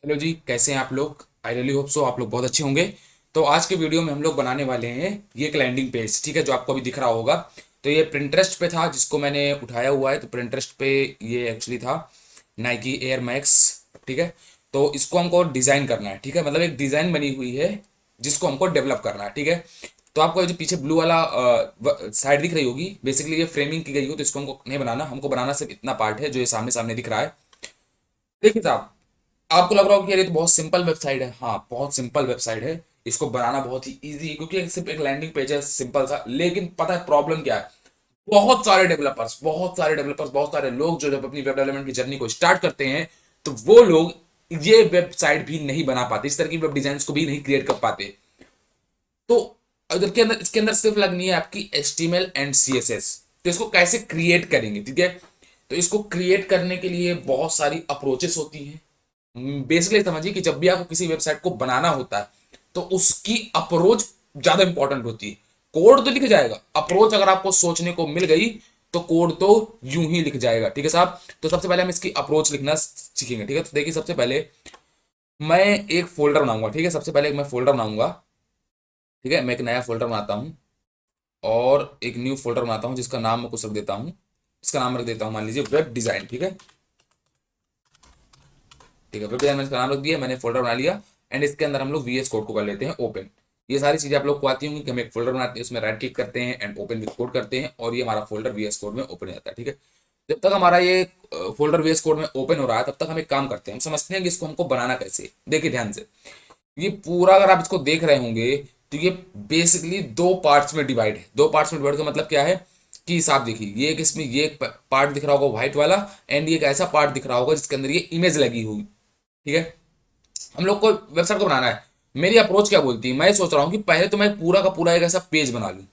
Hello जी, कैसे हैं आप लोग। आई रियली होप सो आप लोग बहुत अच्छे होंगे। तो आज के वीडियो में हम लोग बनाने वाले हैं ये एक लैंडिंग पेज, ठीक है, जो आपको अभी दिख रहा होगा। तो ये प्रिंटरेस्ट पे था जिसको मैंने उठाया हुआ है। तो प्रिंटरेस्ट पे ये एक्चुअली था नाइकी एयर मैक्स, ठीक है। तो इसको हमको डिज़ाइन करना है, ठीक है, मतलब एक डिज़ाइन बनी हुई है जिसको हमको डेवलप करना है, ठीक है। तो आपको ये जो पीछे ब्लू वाला साइड दिख रही होगी, बेसिकली ये फ्रेमिंग की गई हो, तो इसको हमको नहीं बनाना, हमको बनाना सिर्फ इतना पार्ट है जो ये सामने सामने दिख रहा है। देखिए साहब, आपको लग रहा होगा कि यार ये तो बहुत सिंपल वेबसाइट है। हाँ, बहुत सिंपल वेबसाइट है। इसको बनाना बहुत ही इजी है क्योंकि सिर्फ एक लैंडिंग पेज है सिंपल सा। लेकिन पता है प्रॉब्लम क्या है? बहुत सारे लोग जो जब अपनी वेब डेवलपमेंट की जर्नी को स्टार्ट करते हैं, तो वो लोग ये वेबसाइट भी नहीं बना पाते, इस तरह की वेब डिजाइन को भी नहीं क्रिएट कर पाते। तो अगर के अंदर इसके अंदर सिर्फ लगनी है आपकी HTML एंड CSS। तो इसको कैसे क्रिएट करेंगे, ठीक है। तो इसको क्रिएट करने के लिए बहुत सारी अप्रोचेस होती हैं। बेसिकली समझिए कि जब भी आपको किसी वेबसाइट को बनाना होता है तो उसकी अप्रोच ज्यादा इंपॉर्टेंट होती है। कोड तो लिख जाएगा, अप्रोच अगर आपको सोचने को मिल गई तो कोड तो यूं ही लिख जाएगा, ठीक है साहब। तो सबसे पहले हम इसकी अप्रोच लिखना सीखेंगे, ठीक है। तो देखिए, सबसे पहले मैं एक फोल्डर बनाऊंगा, ठीक है। सबसे पहले मैं फोल्डर बनाऊंगा, ठीक है। मैं एक नया फोल्डर बनाता हूँ और एक न्यू फोल्डर बनाता हूँ जिसका नाम मैं कुछ रख देता हूँ। इसका नाम रख देता हूँ, मान लीजिए वेब डिजाइन, ठीक है। ठीक है, वेब डिजाइन मैंने इसका नाम रख दिया, मैंने फोल्डर बना लिया। एंड इसके अंदर हम लोग VS कोड को कर लेते हैं ओपन। ये सारी चीजें आप लोग को आती होंगी कि हम एक फोल्डर बनाते हैं, उसमें राइट क्लिक करते हैं एंड ओपन विद कोड करते हैं और ये हमारा फोल्डर VS कोड में ओपन हो जाता है, ठीक है। जब तक हमारा ये फोल्डर VS कोड में ओपन हो रहा है तब तक हम एक काम करते हैं, हम समझते हैं कि इसको हमको बनाना कैसे। देखिए ध्यान से, ये पूरा अगर आप इसको देख रहे होंगे तो ये बेसिकली दो पार्ट्स में डिवाइड है। दो पार्ट्स में डिवाइड का मतलब क्या है कि साफ देखिए, ये एक इसमें ये एक पार्ट दिख रहा होगा व्हाइट वाला, एंड ये एक ऐसा पार्ट दिख रहा होगा जिसके अंदर ये इमेज लगी हुई, ठीक है। हम लोग को वेबसाइट को बनाना है। मेरी अप्रोच क्या बोलती है, मैं सोच रहा हूँ कि पहले तो मैं पूरा का पूरा एक ऐसा पेज बना लूँ,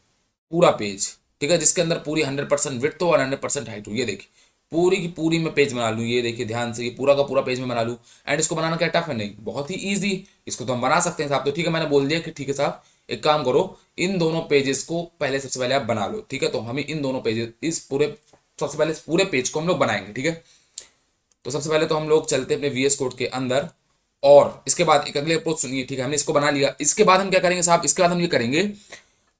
पूरा पेज, ठीक है, जिसके अंदर पूरी 100% विड्थ हो और 100% हाइट हो। ये देखिए, पूरी की पूरी मैं पेज बना लूँ। ये देखिए ध्यान से, ये पूरा का पूरा पेज में बना लूँ। एंड इसको बनाना क्या टफ है? नहीं, बहुत ही ईजी। इसको तो हम बना सकते हैं साहब। तो ठीक है, मैंने बोल दिया कि ठीक है साहब, एक काम करो, इन दोनों पेजेस को पहले सबसे पहले आप बना लो, ठीक है। तो हमें इन दोनों पेजेस, इस पूरे, सबसे पहले इस पूरे पेज को हम लोग बनाएंगे, ठीक है। तो सबसे पहले तो हम लोग चलते हैं अपने VS कोड के अंदर और इसके बाद एक अगले अप्रोच सुनिए, ठीक है। हमने इसको बना लिया, इसके बाद हम क्या करेंगे साहब, इसके बाद हम ये करेंगे।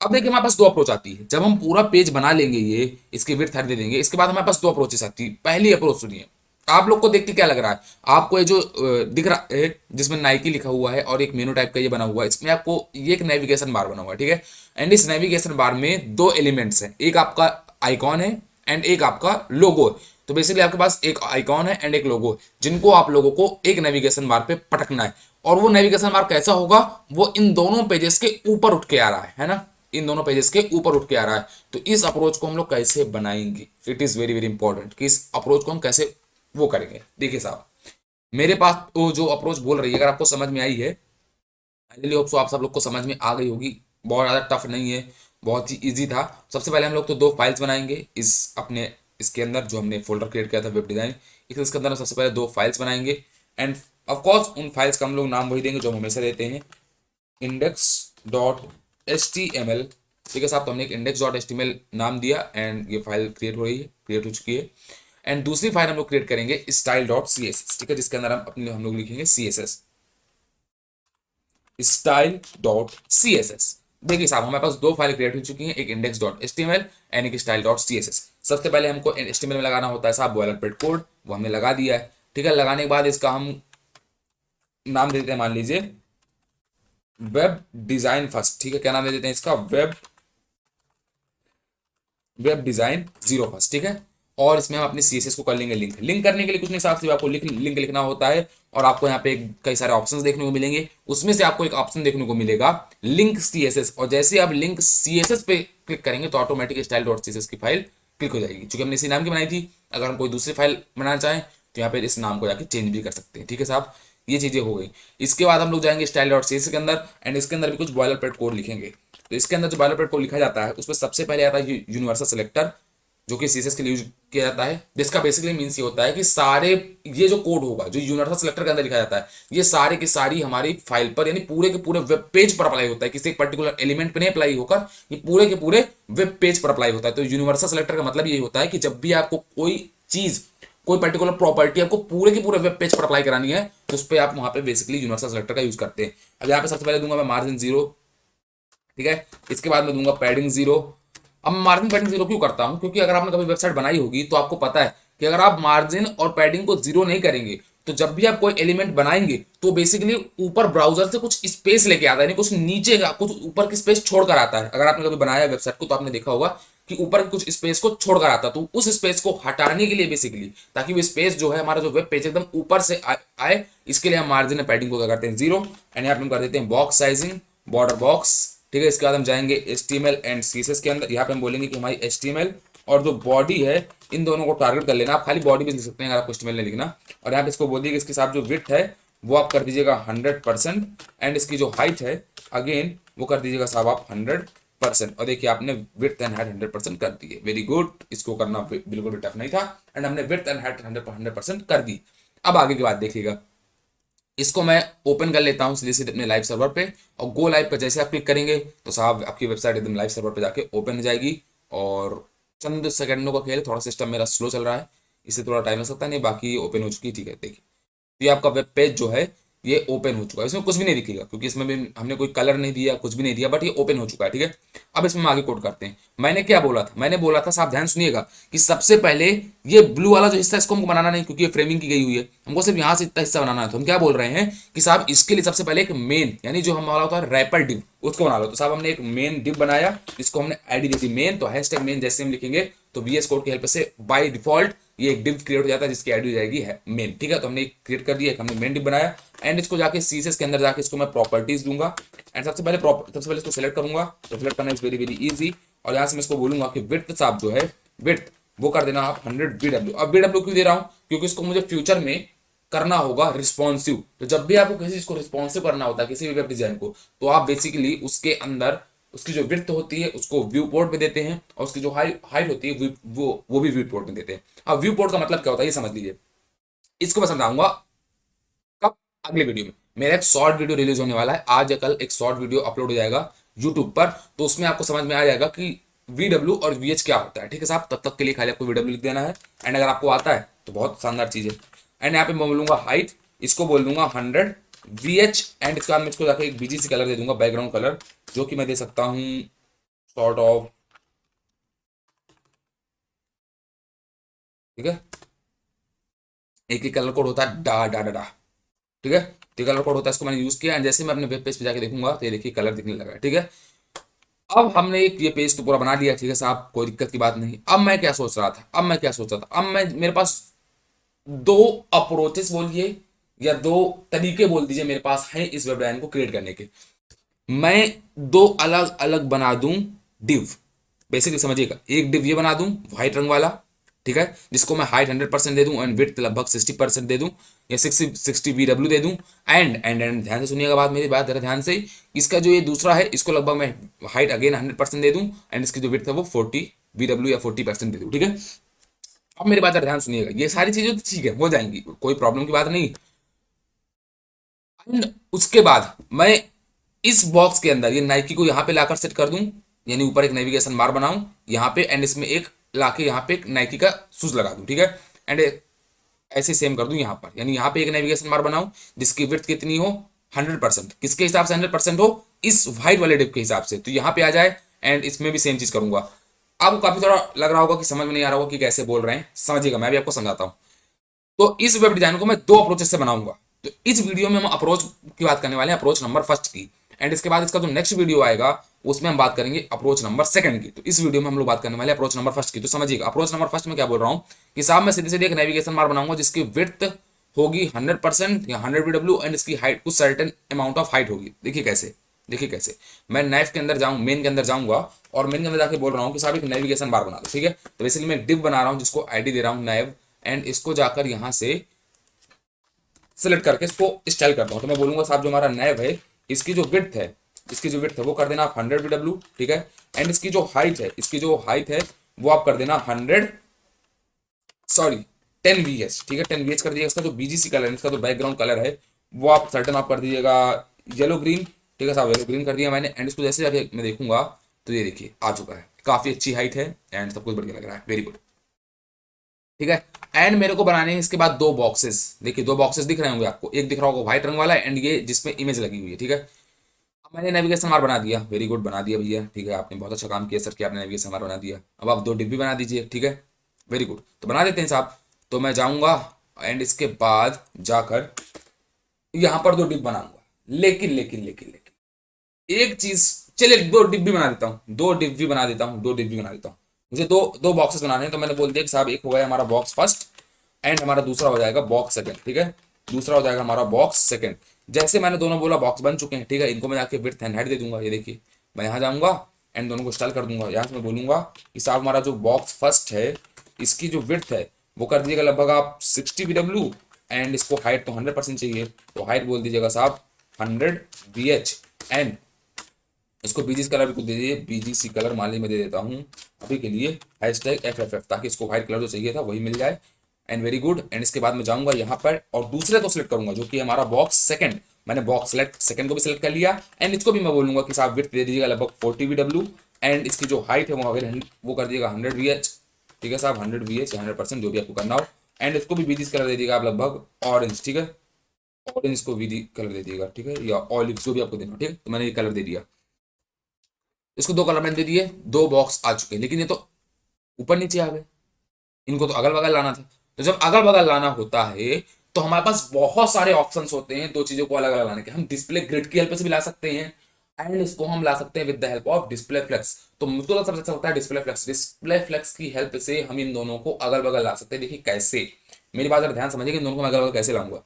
अब देखिए, हमारे पास दो अप्रोच आती है जब हम पूरा पेज बना लेंगे, ये इसकी विड्थ हर दे देंगे। इसके बाद हमारे पास दो अप्रोचेस आती है। पहली अप्रोच सुनिए, आप लोग को देख के क्या लग रहा है? आपको ये जो दिख रहा है जिसमें नाइकी लिखा हुआ है और एक मेनू टाइप का ये बना हुआ है, इसमें आपको ये एक नेविगेशन बार बना हुआ है, ठीक है। एंड इस नेविगेशन बार में दो एलिमेंट्स हैं, एक आपका आइकॉन है एंड एक आपका लोगो है। तो बेसिकली आपके पास एक आइकॉन है एंड एक लोगो है, जिनको आप लोगों को एक नेविगेशन बार पे पटकना है। और वो नेविगेशन बार कैसा होगा? वो इन दोनों पेजेस के ऊपर उठ के आ रहा है ना, इन दोनों पेजेस के ऊपर उठ के आ रहा है। तो इस अप्रोच को हम लोग कैसे बनाएंगे, it is very very important कि इस अप्रोच को हम कैसे वो करेंगे। देखिए साहब, मेरे पास वो जो अप्रोच बोल रही है, अगर आपको समझ में आई है, आई रियली होप सो आप सब लोग को समझ में आ गई होगी। बहुत ज़्यादा टफ नहीं है, बहुत ही इजी था। सबसे पहले हम लोग तो दो फाइल्स बनाएंगे इस अपने, इसके अंदर जो हमने फोल्डर क्रिएट किया था वेब डिज़ाइन, इसके अंदर हम सबसे पहले दो फाइल्स बनाएंगे। एंड ऑफ कोर्स उन फाइल्स का हम लोग नाम वही देंगे जो हम हमेशा देते हैं, index.html, ठीक है साहब। तो हमने एक index.html नाम दिया एंड ये फाइल क्रिएट हो रही है, क्रिएट हो चुकी है। एंड दूसरी फाइल हम लोग क्रिएट करेंगे style.css, ठीक है, जिसके अंदर हम लोग लिखेंगे CSS, style.css। देखिए साहब, हमारे पास दो फाइल क्रिएट हो चुकी हैं, एक index.html एंड एक style.css। सबसे पहले हमको HTML में लगाना होता है साहब बॉयलरप्लेट कोड, वो हमने लगा दिया है, ठीक है। लगाने के बाद इसका हम नाम दे देते हैं, मान लीजिए वेब डिजाइन फर्स्ट, ठीक है। क्या नाम दे देते हैं इसका? वेब वेब डिजाइन 01, ठीक है। और इसमें हम अपने CSS को कर लेंगे लिंक। लिंक करने के लिए कुछ नहीं साहब, सिर्फ आपको लिंक लिखना होता है और आपको यहाँ पे कई सारे ऑप्शंस देखने को मिलेंगे। उसमें से आपको एक ऑप्शन देखने को मिलेगा लिंक CSS, और जैसे आप लिंक CSS पे क्लिक करेंगे तो ऑटोमेटिक style.css की फाइल क्लिक हो जाएगी। क्योंकि हमने इसी नाम की बनाई थी, अगर हम कोई दूसरी फाइल बनाना चाहें तो यहाँ पे इस नाम को जाके चेंज भी कर सकते हैं, ठीक है साहब। ये चीजें हो गई। इसके बाद हम लोग जाएंगे style.css के अंदर एंड इसके अंदर भी कुछ बॉयलर प्लेट कोड लिखेंगे। तो इसके अंदर जो बॉयलर प्लेट कोड लिखा जाता है उसमें सबसे पहले आता है यूनिवर्सल सेलेक्टर, जो कि CSS के लिए यूज किया जाता है, जिसका बेसिकली मीन्स ये होता है कि सारे ये जो कोड होगा जो यूनिवर्सल सेलेक्टर के अंदर लिखा जाता है, ये सारे की सारी हमारी फाइल पर यानी पूरे के पूरे वेब पेज पर अप्लाई होता है, किसी एक पर्टिकुलर एलिमेंट पर नहीं अप्लाई होकर ये पूरे के पूरे वेब पेज पर अप्लाई होता है। तो यूनिवर्सल सेलेक्टर का मतलब ये होता है कि जब भी आपको कोई चीज कोई पर्टिकुलर प्रॉपर्टी आपको पूरे के पूरे वेब पेज पर अप्लाई करानी है तो उस पर आप वहां पे बेसिकली यूनिवर्सल सेलेक्टर का यूज करते हैं। अब यहाँ पे सबसे पहले दूंगा मैं मार्जिन 0, ठीक है। इसके बाद मैं दूंगा पैडिंग 0। अब मार्जिन पैडिंग 0 क्यों करता हूं, क्योंकि अगर आपने कभी वेबसाइट बनाई होगी तो आपको पता है कि अगर आप मार्जिन और पैडिंग को 0 नहीं करेंगे तो जब भी आप कोई एलिमेंट बनाएंगे तो बेसिकली ऊपर ब्राउजर से कुछ स्पेस लेके आता है, यानी कुछ नीचे का कुछ ऊपर की स्पेस छोड़कर आता है। अगर आपने कभी बनाया वेबसाइट को तो आपने देखा होगा कि ऊपर की कुछ स्पेस को छोड़कर आता है, तो उस स्पेस को हटाने के लिए बेसिकली, ताकि वो स्पेस जो है हमारा जो वेब पेज एकदम ऊपर से आए, इसके लिए हम मार्जिन और पैडिंग को क्या करते हैं 0। एंड यहाँ पे हम कर देते हैं बॉक्स साइजिंग बॉर्डर बॉक्स, ठीक है। इसके बाद हम जाएंगे HTML एंड CSS के अंदर। यहाँ पे हम बोलेंगे कि हमारी HTML और जो बॉडी है इन दोनों को टारगेट कर लेना। आप खाली बॉडी भी लिख सकते हैं अगर आपको HTML नहीं लिखना। और यहाँ पे इसको बोल दिए कि इसके साथ जो विड्थ है वो आप कर दीजिएगा 100% एंड इसकी जो हाइट है अगेन वो कर दीजिएगा साहब आप 100%। और देखिए आपने विड्थ एंड हाइट 100% कर दी है, वेरी गुड। इसको करना बिल्कुल भी टफ नहीं था एंड हमने विड्थ एंड हाइट 100% कर दी। अब आगे की बात देखिएगा, इसको मैं ओपन कर लेता हूं सीधे सीधे अपने लाइव सर्वर पे, और गो लाइव पे जैसे आप क्लिक करेंगे तो साहब आपकी वेबसाइट एकदम लाइव सर्वर पे जाके ओपन हो जाएगी। और चंद सेकंडों का खेल, थोड़ा सिस्टम मेरा स्लो चल रहा है, इससे थोड़ा टाइम लग सकता है, नहीं बाकी ओपन हो चुकी है, ठीक है। देखिए तो ये आपका वेब पेज जो है ये ओपन हो चुका है। इसमें कुछ भी नहीं दिखेगा क्योंकि इसमें भी हमने कोई कलर नहीं दिया, कुछ भी नहीं दिया, बट ये ओपन हो चुका है, ठीक है। अब इसमें हम आगे कोड करते हैं। मैंने क्या बोला था, मैंने बोला था साहब ध्यान सुनिएगा कि सबसे पहले ये ब्लू वाला जो हिस्सा इसको हमको बनाना नहीं, क्योंकि ये फ्रेमिंग की गई हुई है, हमको सिर्फ यहाँ से इतना हिस्सा बनाना है। तो हम क्या बोल रहे हैं कि साहब इसके लिए सबसे पहले एक मेन, यानी जो हमारा होता है रैपर डिव, उसको बना लो। तो साहब हमने एक मेन डिव बनाया, जिसको हमने आईडी दी थी मेन। तो हैशटैग मेन जैसे हम लिखेंगे तो VS कोड की हेल्प से बाय डिफॉल्ट ये एक डिव क्रिएट हो जाता है जिसकी आईडी हो जाएगी है मेन, ठीक है। तो हमने क्रिएट कर दिया, हमने मेन डिव बनाया एंड इसको जाके CSS के अंदर जाके इसको मैं प्रॉपर्टीज दूंगा एंड सबसे पहले इसको सेलेक्ट करूंगा। तो सेलेक्ट करना इज वेरी वेरी इजी। और यहाँ से मैं इसको बोलूंगा कि विड्थ साहब जो है विड्थ वो कर देना आप 100 BW। अब BW क्यों दे रहा हूं, क्योंकि इसको मुझे फ्यूचर में करना होगा रिस्पॉन्सिव। तो जब भी आपको किसी चीज को रिस्पॉन्सिव करना होता है किसी भी वेब डिजाइन को, तो आप बेसिकली उसके अंदर उसकी जो विड्थ होती है उसको व्यू पोर्ट में देते हैं, और उसकी जो हाइट होती है वो भी व्यू पोर्ट में देते हैं। अब व्यू पोर्ट का मतलब क्या होता है ये समझ लीजिए, इसको मैं समझाऊंगा कब, अगले वीडियो में। मेरा एक शॉर्ट वीडियो रिलीज होने वाला है आज या कल, एक शॉर्ट वीडियो अपलोड हो जाएगा यूट्यूब पर, तो उसमें आपको समझ में आ जाएगा कि VW और VH क्या होता है, ठीक है साहब। तब तक के लिए खाली आपको VW लिख देना है एंड अगर आपको आता है तो बहुत शानदार चीज है। एंड यहाँ पे मैं बोलूंगा हाइट, इसको बोल दूंगा 100 VH एंड इसके बाद मैं इसको जाकर एक BGC कलर दे दूंगा, बैकग्राउंड कलर, जो कि मैं दे सकता हूँ सॉर्ट ऑफ, ठीक है। एक ही कलर कोड होता है डा डा डा डा, ठीक है। तो कलर कोड होता है, इसको मैंने यूज किया एंड जैसे मैं अपने वेब पेज पे जाके देखूंगा तो ये देखिए कलर दिखने लगा है, ठीक है। अब हमने एक ये पेज तो पूरा बना लिया, ठीक है साहब, कोई दिक्कत की बात नहीं। अब मैं क्या सोच रहा था, अब मैं मेरे पास दो अप्रोचेस बोलिए या दो तरीके बोल दीजिए मेरे पास हैं इस वेब डिजाइन को क्रिएट करने के। मैं दो अलग अलग बना दूं डिव, बेसिकली समझिएगा। एक डिव ये बना दूं व्हाइट रंग वाला, ठीक है, जिसको मैं हाइट 100% दे दूं एंड विड्थ लगभग 60% दे दूं या 60 VW दे दूं। एंड ध्यान से सुनिएगा बात, मेरी बात जरा ध्यान से। इसका जो ये दूसरा है इसको लगभग मैं हाइट अगेन 100% दे दूं एंड इसकी जो विड्थ है वो 40 VW या 40% दे दूं, ठीक है। अब मेरी बात जरा ध्यान सुनिएगा, ये सारी चीजें तो ठीक है हो जाएंगी, कोई प्रॉब्लम की बात नहीं। एंड उसके बाद मैं इस बॉक्स के अंदर ये नाइकी को यहाँ पे लाकर सेट कर दूं, यानी ऊपर एक नेविगेशन बार बनाऊं यहाँ पे एंड इसमें एक लाके यहाँ पे एक नाइकी का शूज लगा दूं, ठीक है। एंड ऐसे सेम कर दूं यहाँ पर, यानी यहाँ पे एक नेविगेशन बार बनाऊं जिसकी विड्थ कितनी हो 100%, किसके हिसाब से 100% हो, इस व्हाइट वाले डिप के हिसाब से, तो यहाँ पे आ जाए। एंड इसमें भी सेम चीज करूंगा। आपको काफी थोड़ा लग रहा होगा कि समझ में नहीं आ रहा होगा कि कैसे बोल रहे हैं, समझिएगा मैं भी आपको समझाता हूँ। तो इस वेब डिजाइन को मैं दो अप्रोचेस से बनाऊंगा। तो इस वीडियो में हम अप्रोच की बात करने वाले हैं, अप्रोच नंबर फर्स्ट की। एंड इसके बाद इसका जो नेक्स्ट वीडियो आएगा उसमें हम बात करेंगे अप्रोच नंबर सेकंड की। तो इस वीडियो में हम लोग बात करने वाले हैं अप्रोच नंबर फर्स्ट की। तो समझिएगा अप्रोच नंबर फर्स्ट में क्या बोल रहा हूं कि साहब मैं सीधे सीधे एक नेविगेशन बार बनाऊंगा जिसकी विड्थ होगी 100% या 100 VW एंड इसकी हाइट कुछ सर्टेन अमाउंट ऑफ हाइट होगी। देखिए कैसे मैं नाइफ के अंदर जाऊं, मेन के अंदर जाऊंगा और मेन के अंदर जाके बोल रहा हूं कि साहब एक नेविगेशन बार बना दो, ठीक है। तो बेसिकली मैं डिव बना रहा हूं जिसको आईडी दे रहा हूं नैव एंड इसको जाकर यहां से सेलेक्ट करके इसको स्टाइल करता हूं। तो मैं बोलूंगा साहब जो हमारा नैव है इसकी जो विड्थ है वो कर देना आप 100 VW, ठीक है। एंड इसकी जो हाइट है वो आप कर देना 10 VH, ठीक है, 10 VH कर दीजिएगा। इसका जो BGC कलर है, इसका जो बैकग्राउंड कलर है वो आप सर्टन आप कर दीजिएगा येलो ग्रीन, ठीक है साहब, येलो ग्रीन कर दिया मैंने। एंड इसको जैसे जाके मैं देखूंगा तो ये देखिए आ चुका है, काफी अच्छी हाइट है एंड सब कुछ बढ़िया लग रहा है, वेरी गुड। ठीक है। एंड मेरे को बनाने हैं इसके बाद दो बॉक्सेस, देखिए दो बॉक्सेस दिख रहे होंगे आपको, एक दिख रहा होगा व्हाइट रंग वाला एंड ये जिसमें इमेज लगी हुई है, ठीक है। अब मैंने नेविगेशन बार बना दिया, वेरी गुड, बना दिया भैया, ठीक है, आपने बहुत अच्छा काम किया सर कि आपने नेविगेशन बार बना दिया। अब आप दो डिब्बी बना दीजिए, ठीक है, वेरी गुड, तो बना देते हैं साहब। तो मैं जाऊंगा एंड इसके बाद जाकर यहाँ पर दो डिब्बी बनाऊंगा, लेकिन एक चीज, चलिए दो डिब्बी बना देता हूँ, दो डिब्बी बना देता हूँ। मुझे दो दो बॉक्सेस बनाने हैं, तो मैंने बोल दिया कि साहब एक हो गया हमारा बॉक्स फर्स्ट एंड हमारा दूसरा हो जाएगा बॉक्स सेकंड, ठीक है, दूसरा हो जाएगा हमारा बॉक्स सेकंड। जैसे मैंने दोनों बोला बॉक्स बन चुके हैं, ठीक है, इनको मैं जाके विड्थ एंड हाइट दे दूंगा, ये देखिए मैं यहाँ जाऊंगा एंड दोनों को स्टाइल कर दूंगा। यहाँ से मैं बोलूंगा कि साहब हमारा जो बॉक्स फर्स्ट है इसकी जो विड्थ है वो कर दीजिएगा लगभग आप 60 VW एंड इसको हाइट तो 100% चाहिए, तो हाइट बोल दीजिएगा साहब 100 VH एंड इसको बीजीसी कलर भी कुछ दे दीजिए, बीजीसी कलर मान ली मैं दे देता हूँ अभी के लिए #FFF, ताकि इसको व्हाइट कलर जो चाहिए था वही मिल जाए एंड वेरी गुड। एंड इसके बाद मैं जाऊंगा यहाँ पर और दूसरे को सिलेक्ट करूंगा जो कि हमारा बॉक्स सेकंड, मैंने बॉक्स सेलेक्ट सेकंड को भी सिलेक्ट कर लिया एंड इसको भी मैं बोलूंगा कि साहब विड्थ दे दीजिएगा लगभग 40 VW एंड इसकी जो हाइट है वो कर दीजिएगा 100 VH, ठीक है साहब 100 VH 100% जो भी आपको करना हो एंड इसको भी बीजीसी कलर दे दीजिएगा आप लगभग ऑरेंज, ठीक है, ऑरेंज को भी कलर दे दिएगा, ठीक है, या ऑलिव जो भी आपको देना हो, ठीक है, तो मैंने ये कलर दे दिया। इसको दो कलर मैंने दे दिए, दो बॉक्स आ चुके हैं, लेकिन ये तो ऊपर नीचे आ गए, इनको तो अगल बगल लाना था। तो जब अगल बगल लाना होता है तो हमारे पास बहुत सारे ऑप्शंस होते हैं दो चीजों को अलग अलग लाने के। हम डिस्प्ले ग्रिड की हेल्प से भी ला सकते हैं एंड इसको हम ला सकते हैं with the help of display flex. तो मुझको तो सबसे अच्छा लगता है डिस्प्ले फ्लेक्स की हेल्प से हम इन दोनों को अगल बगल ला सकते हैं। देखिए कैसे, मेरी बात अगर ध्यान समझिए कि इन दोनों को मैं अगल बगल कैसे लाऊंगा।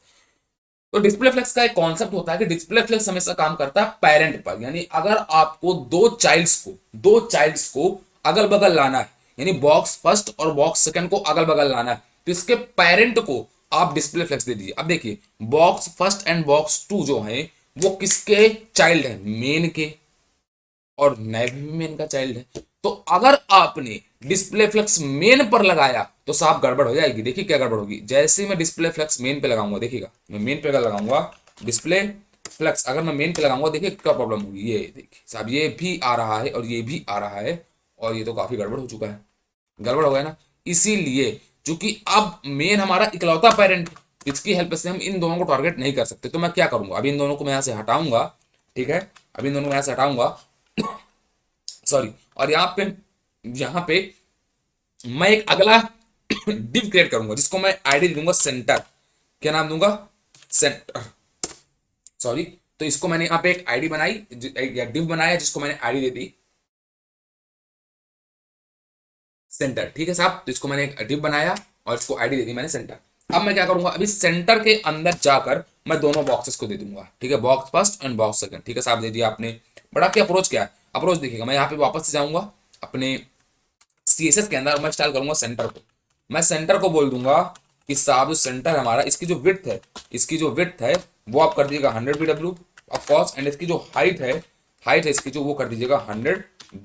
तो डिस्प्ले फ्लेक्स का एक कॉन्सेप्ट होता है कि डिस्प्ले फ्लेक्स हमेशा काम करता है पेरेंट पर, यानी अगर आपको दो चाइल्ड्स को अगल बगल लाना है, यानी बॉक्स फर्स्ट और बॉक्स सेकंड को अगल बगल लाना है, तो इसके पेरेंट को आप डिस्प्ले फ्लेक्स दे दीजिए। अब देखिए box first and box two जो है वो किसके चाइल्ड है, मेन के, और नेवी भी मेन का चाइल्ड है। तो अगर आपने डिस्प्ले फ्लेक्स मेन पर लगाया तो साफ गड़बड़ हो जाएगी। देखिए क्या गड़बड़ होगी, जैसे मैं डिस्प्ले फ्लेक्स मेन पे लगाऊंगा, देखिएगा मैं मेन पे लगाऊंगा डिस्प्ले फ्लेक्स, अगर मैं मेन पे लगाऊंगा देखिए क्या प्रॉब्लम होगी। ये देखिए साहब ये भी आ रहा है और ये भी आ रहा है और ये तो काफी गड़बड़ हो चुका है, गड़बड़ हो गया ना। इसीलिए क्योंकि अब मेन हमारा इकलौता पेरेंट, इसकी हेल्प से हम इन दोनों को टारगेट नहीं कर सकते। तो मैं क्या करूंगा, अभी इन दोनों को मैं यहां से हटाऊंगा, ठीक है, अभी इन दोनों को यहां से हटाऊंगा सॉरी, और यहाँ पे मैं एक अगला डिव क्रिएट करूंगा जिसको मैं आईडी दूंगा सेंटर। क्या नाम दूंगा, सेंटर, सॉरी। तो इसको मैंने यहाँ पे एक आईडी बनाई या डिव बनाया जिसको मैंने आईडी दे दी सेंटर, ठीक है साहब। तो इसको मैंने एक डिव बनाया और इसको आईडी दे दी मैंने सेंटर। अब मैं क्या करूंगा, अभी सेंटर के अंदर जाकर मैं दोनों बॉक्सेस को दे दूंगा, ठीक है, box first and box second, ठीक है साहब, दे दिया आपने। बड़ा क्या अप्रोच क्या है, अप्रोच देखिएगा, मैं यहाँ पे वापस से जाऊंगा अपने CSS के अंदर, मैं स्टाइल करूंगा सेंटर को। मैं सेंटर को बोल दूंगा कि साहब जो सेंटर हमारा, इसकी जो विड्थ है वो आप कर दीजिएगा 100 VW ऑफ कोर्स एंड इसकी जो हाइट है इसकी जो वो कर दीजिएगा 100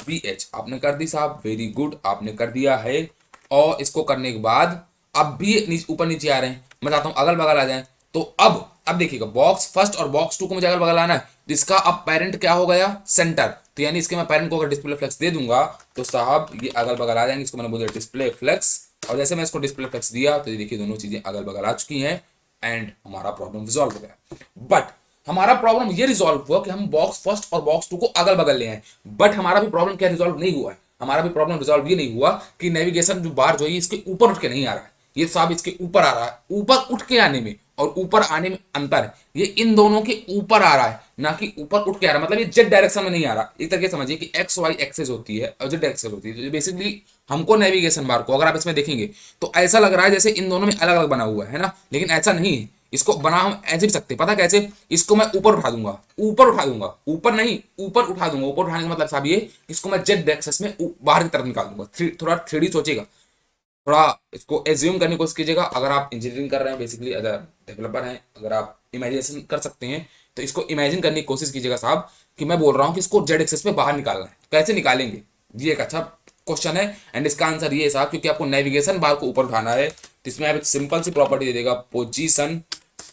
VH। आपने कर दी साहब, वेरी गुड, आपने कर दिया है। और इसको करने के बाद अब भी ऊपर नीचे आ रहे हैं, मैं चाहता हूं अगल बगल आ जाए। तो अब देखिएगा बॉक्स फर्स्ट और बॉक्स टू को मुझे अगल बगल आना है, तो इसका अब पेरेंट क्या हो गया, सेंटर। तो यानी इसके मैं पेरेंट को अगर डिस्प्ले फ्लेक्स दे दूंगा तो साहब ये अगल बगल आ जाएंगे। इसको मैंने बोल दिया डिस्प्ले फ्लेक्स, और जैसे मैं इसको डिस्प्ले फ्लेक्स दिया तो ये देखिए दोनों चीजें अगल बगल आ चुकी हैं एंड हमारा प्रॉब्लम रिजॉल्व हो गया। बट हमारा प्रॉब्लम ये रिजॉल्व हुआ कि हम बॉक्स फर्स्ट और बॉक्स टू को अगल बगल ले आए, बट हमारा भी प्रॉब्लम क्या रिजॉल्व नहीं हुआ है, हमारा भी प्रॉब्लम रिजॉल्व ये नहीं हुआ कि नेविगेशन जो बार जो है इसके ऊपर उठ के नहीं आ रहा है, ये साहब इसके ऊपर आ रहा है। ऊपर उठ के आने में और ऊपर आने में अंतर है, ये इन दोनों के ऊपर आ रहा है ना कि ऊपर उठ के आ रहा है, मतलब ये जेड डायरेक्शन में नहीं आ रहा। एक तरीके समझिए कि एक्स वाई एक्सेस होती है और जेड एक्सेस होती है। तो बेसिकली हमको नेविगेशन बार को अगर आप इसमें देखेंगे तो ऐसा लग रहा है जैसे इन दोनों में अलग अलग बना हुआ है ना, लेकिन ऐसा नहीं है। इसको बना हम ऐसे भी सकते, पता कैसे, इसको मैं ऊपर उठा दूंगा, ऊपर नहीं ऊपर उठा दूंगा। ऊपर उठाने का मतलब साहब ये, इसको मैं जेड एक्सेस में बाहर की तरफ निकाल दूंगा। थोड़ा 3D सोचेगा, थोड़ा इसको एज्यूम करने की कोशिश कीजिएगा। अगर आप इंजीनियरिंग कर रहे हैं, बेसिकली एज डेवलपर हैं, अगर आप इमेजिनेशन कर सकते हैं तो इसको इमेजिन करने की कोशिश कीजिएगा साहब, कि मैं बोल रहा हूँ कि इसको जेड एक्सेस में बाहर निकालना है। कैसे निकालेंगे, ये एक अच्छा क्वेश्चन है एंड इसका आंसर ये है साहब, क्योंकि आपको नेविगेशन बार को ऊपर उठाना है तो इसमें आप एक सिंपल सी प्रॉपर्टी दे देगा, पोजीशन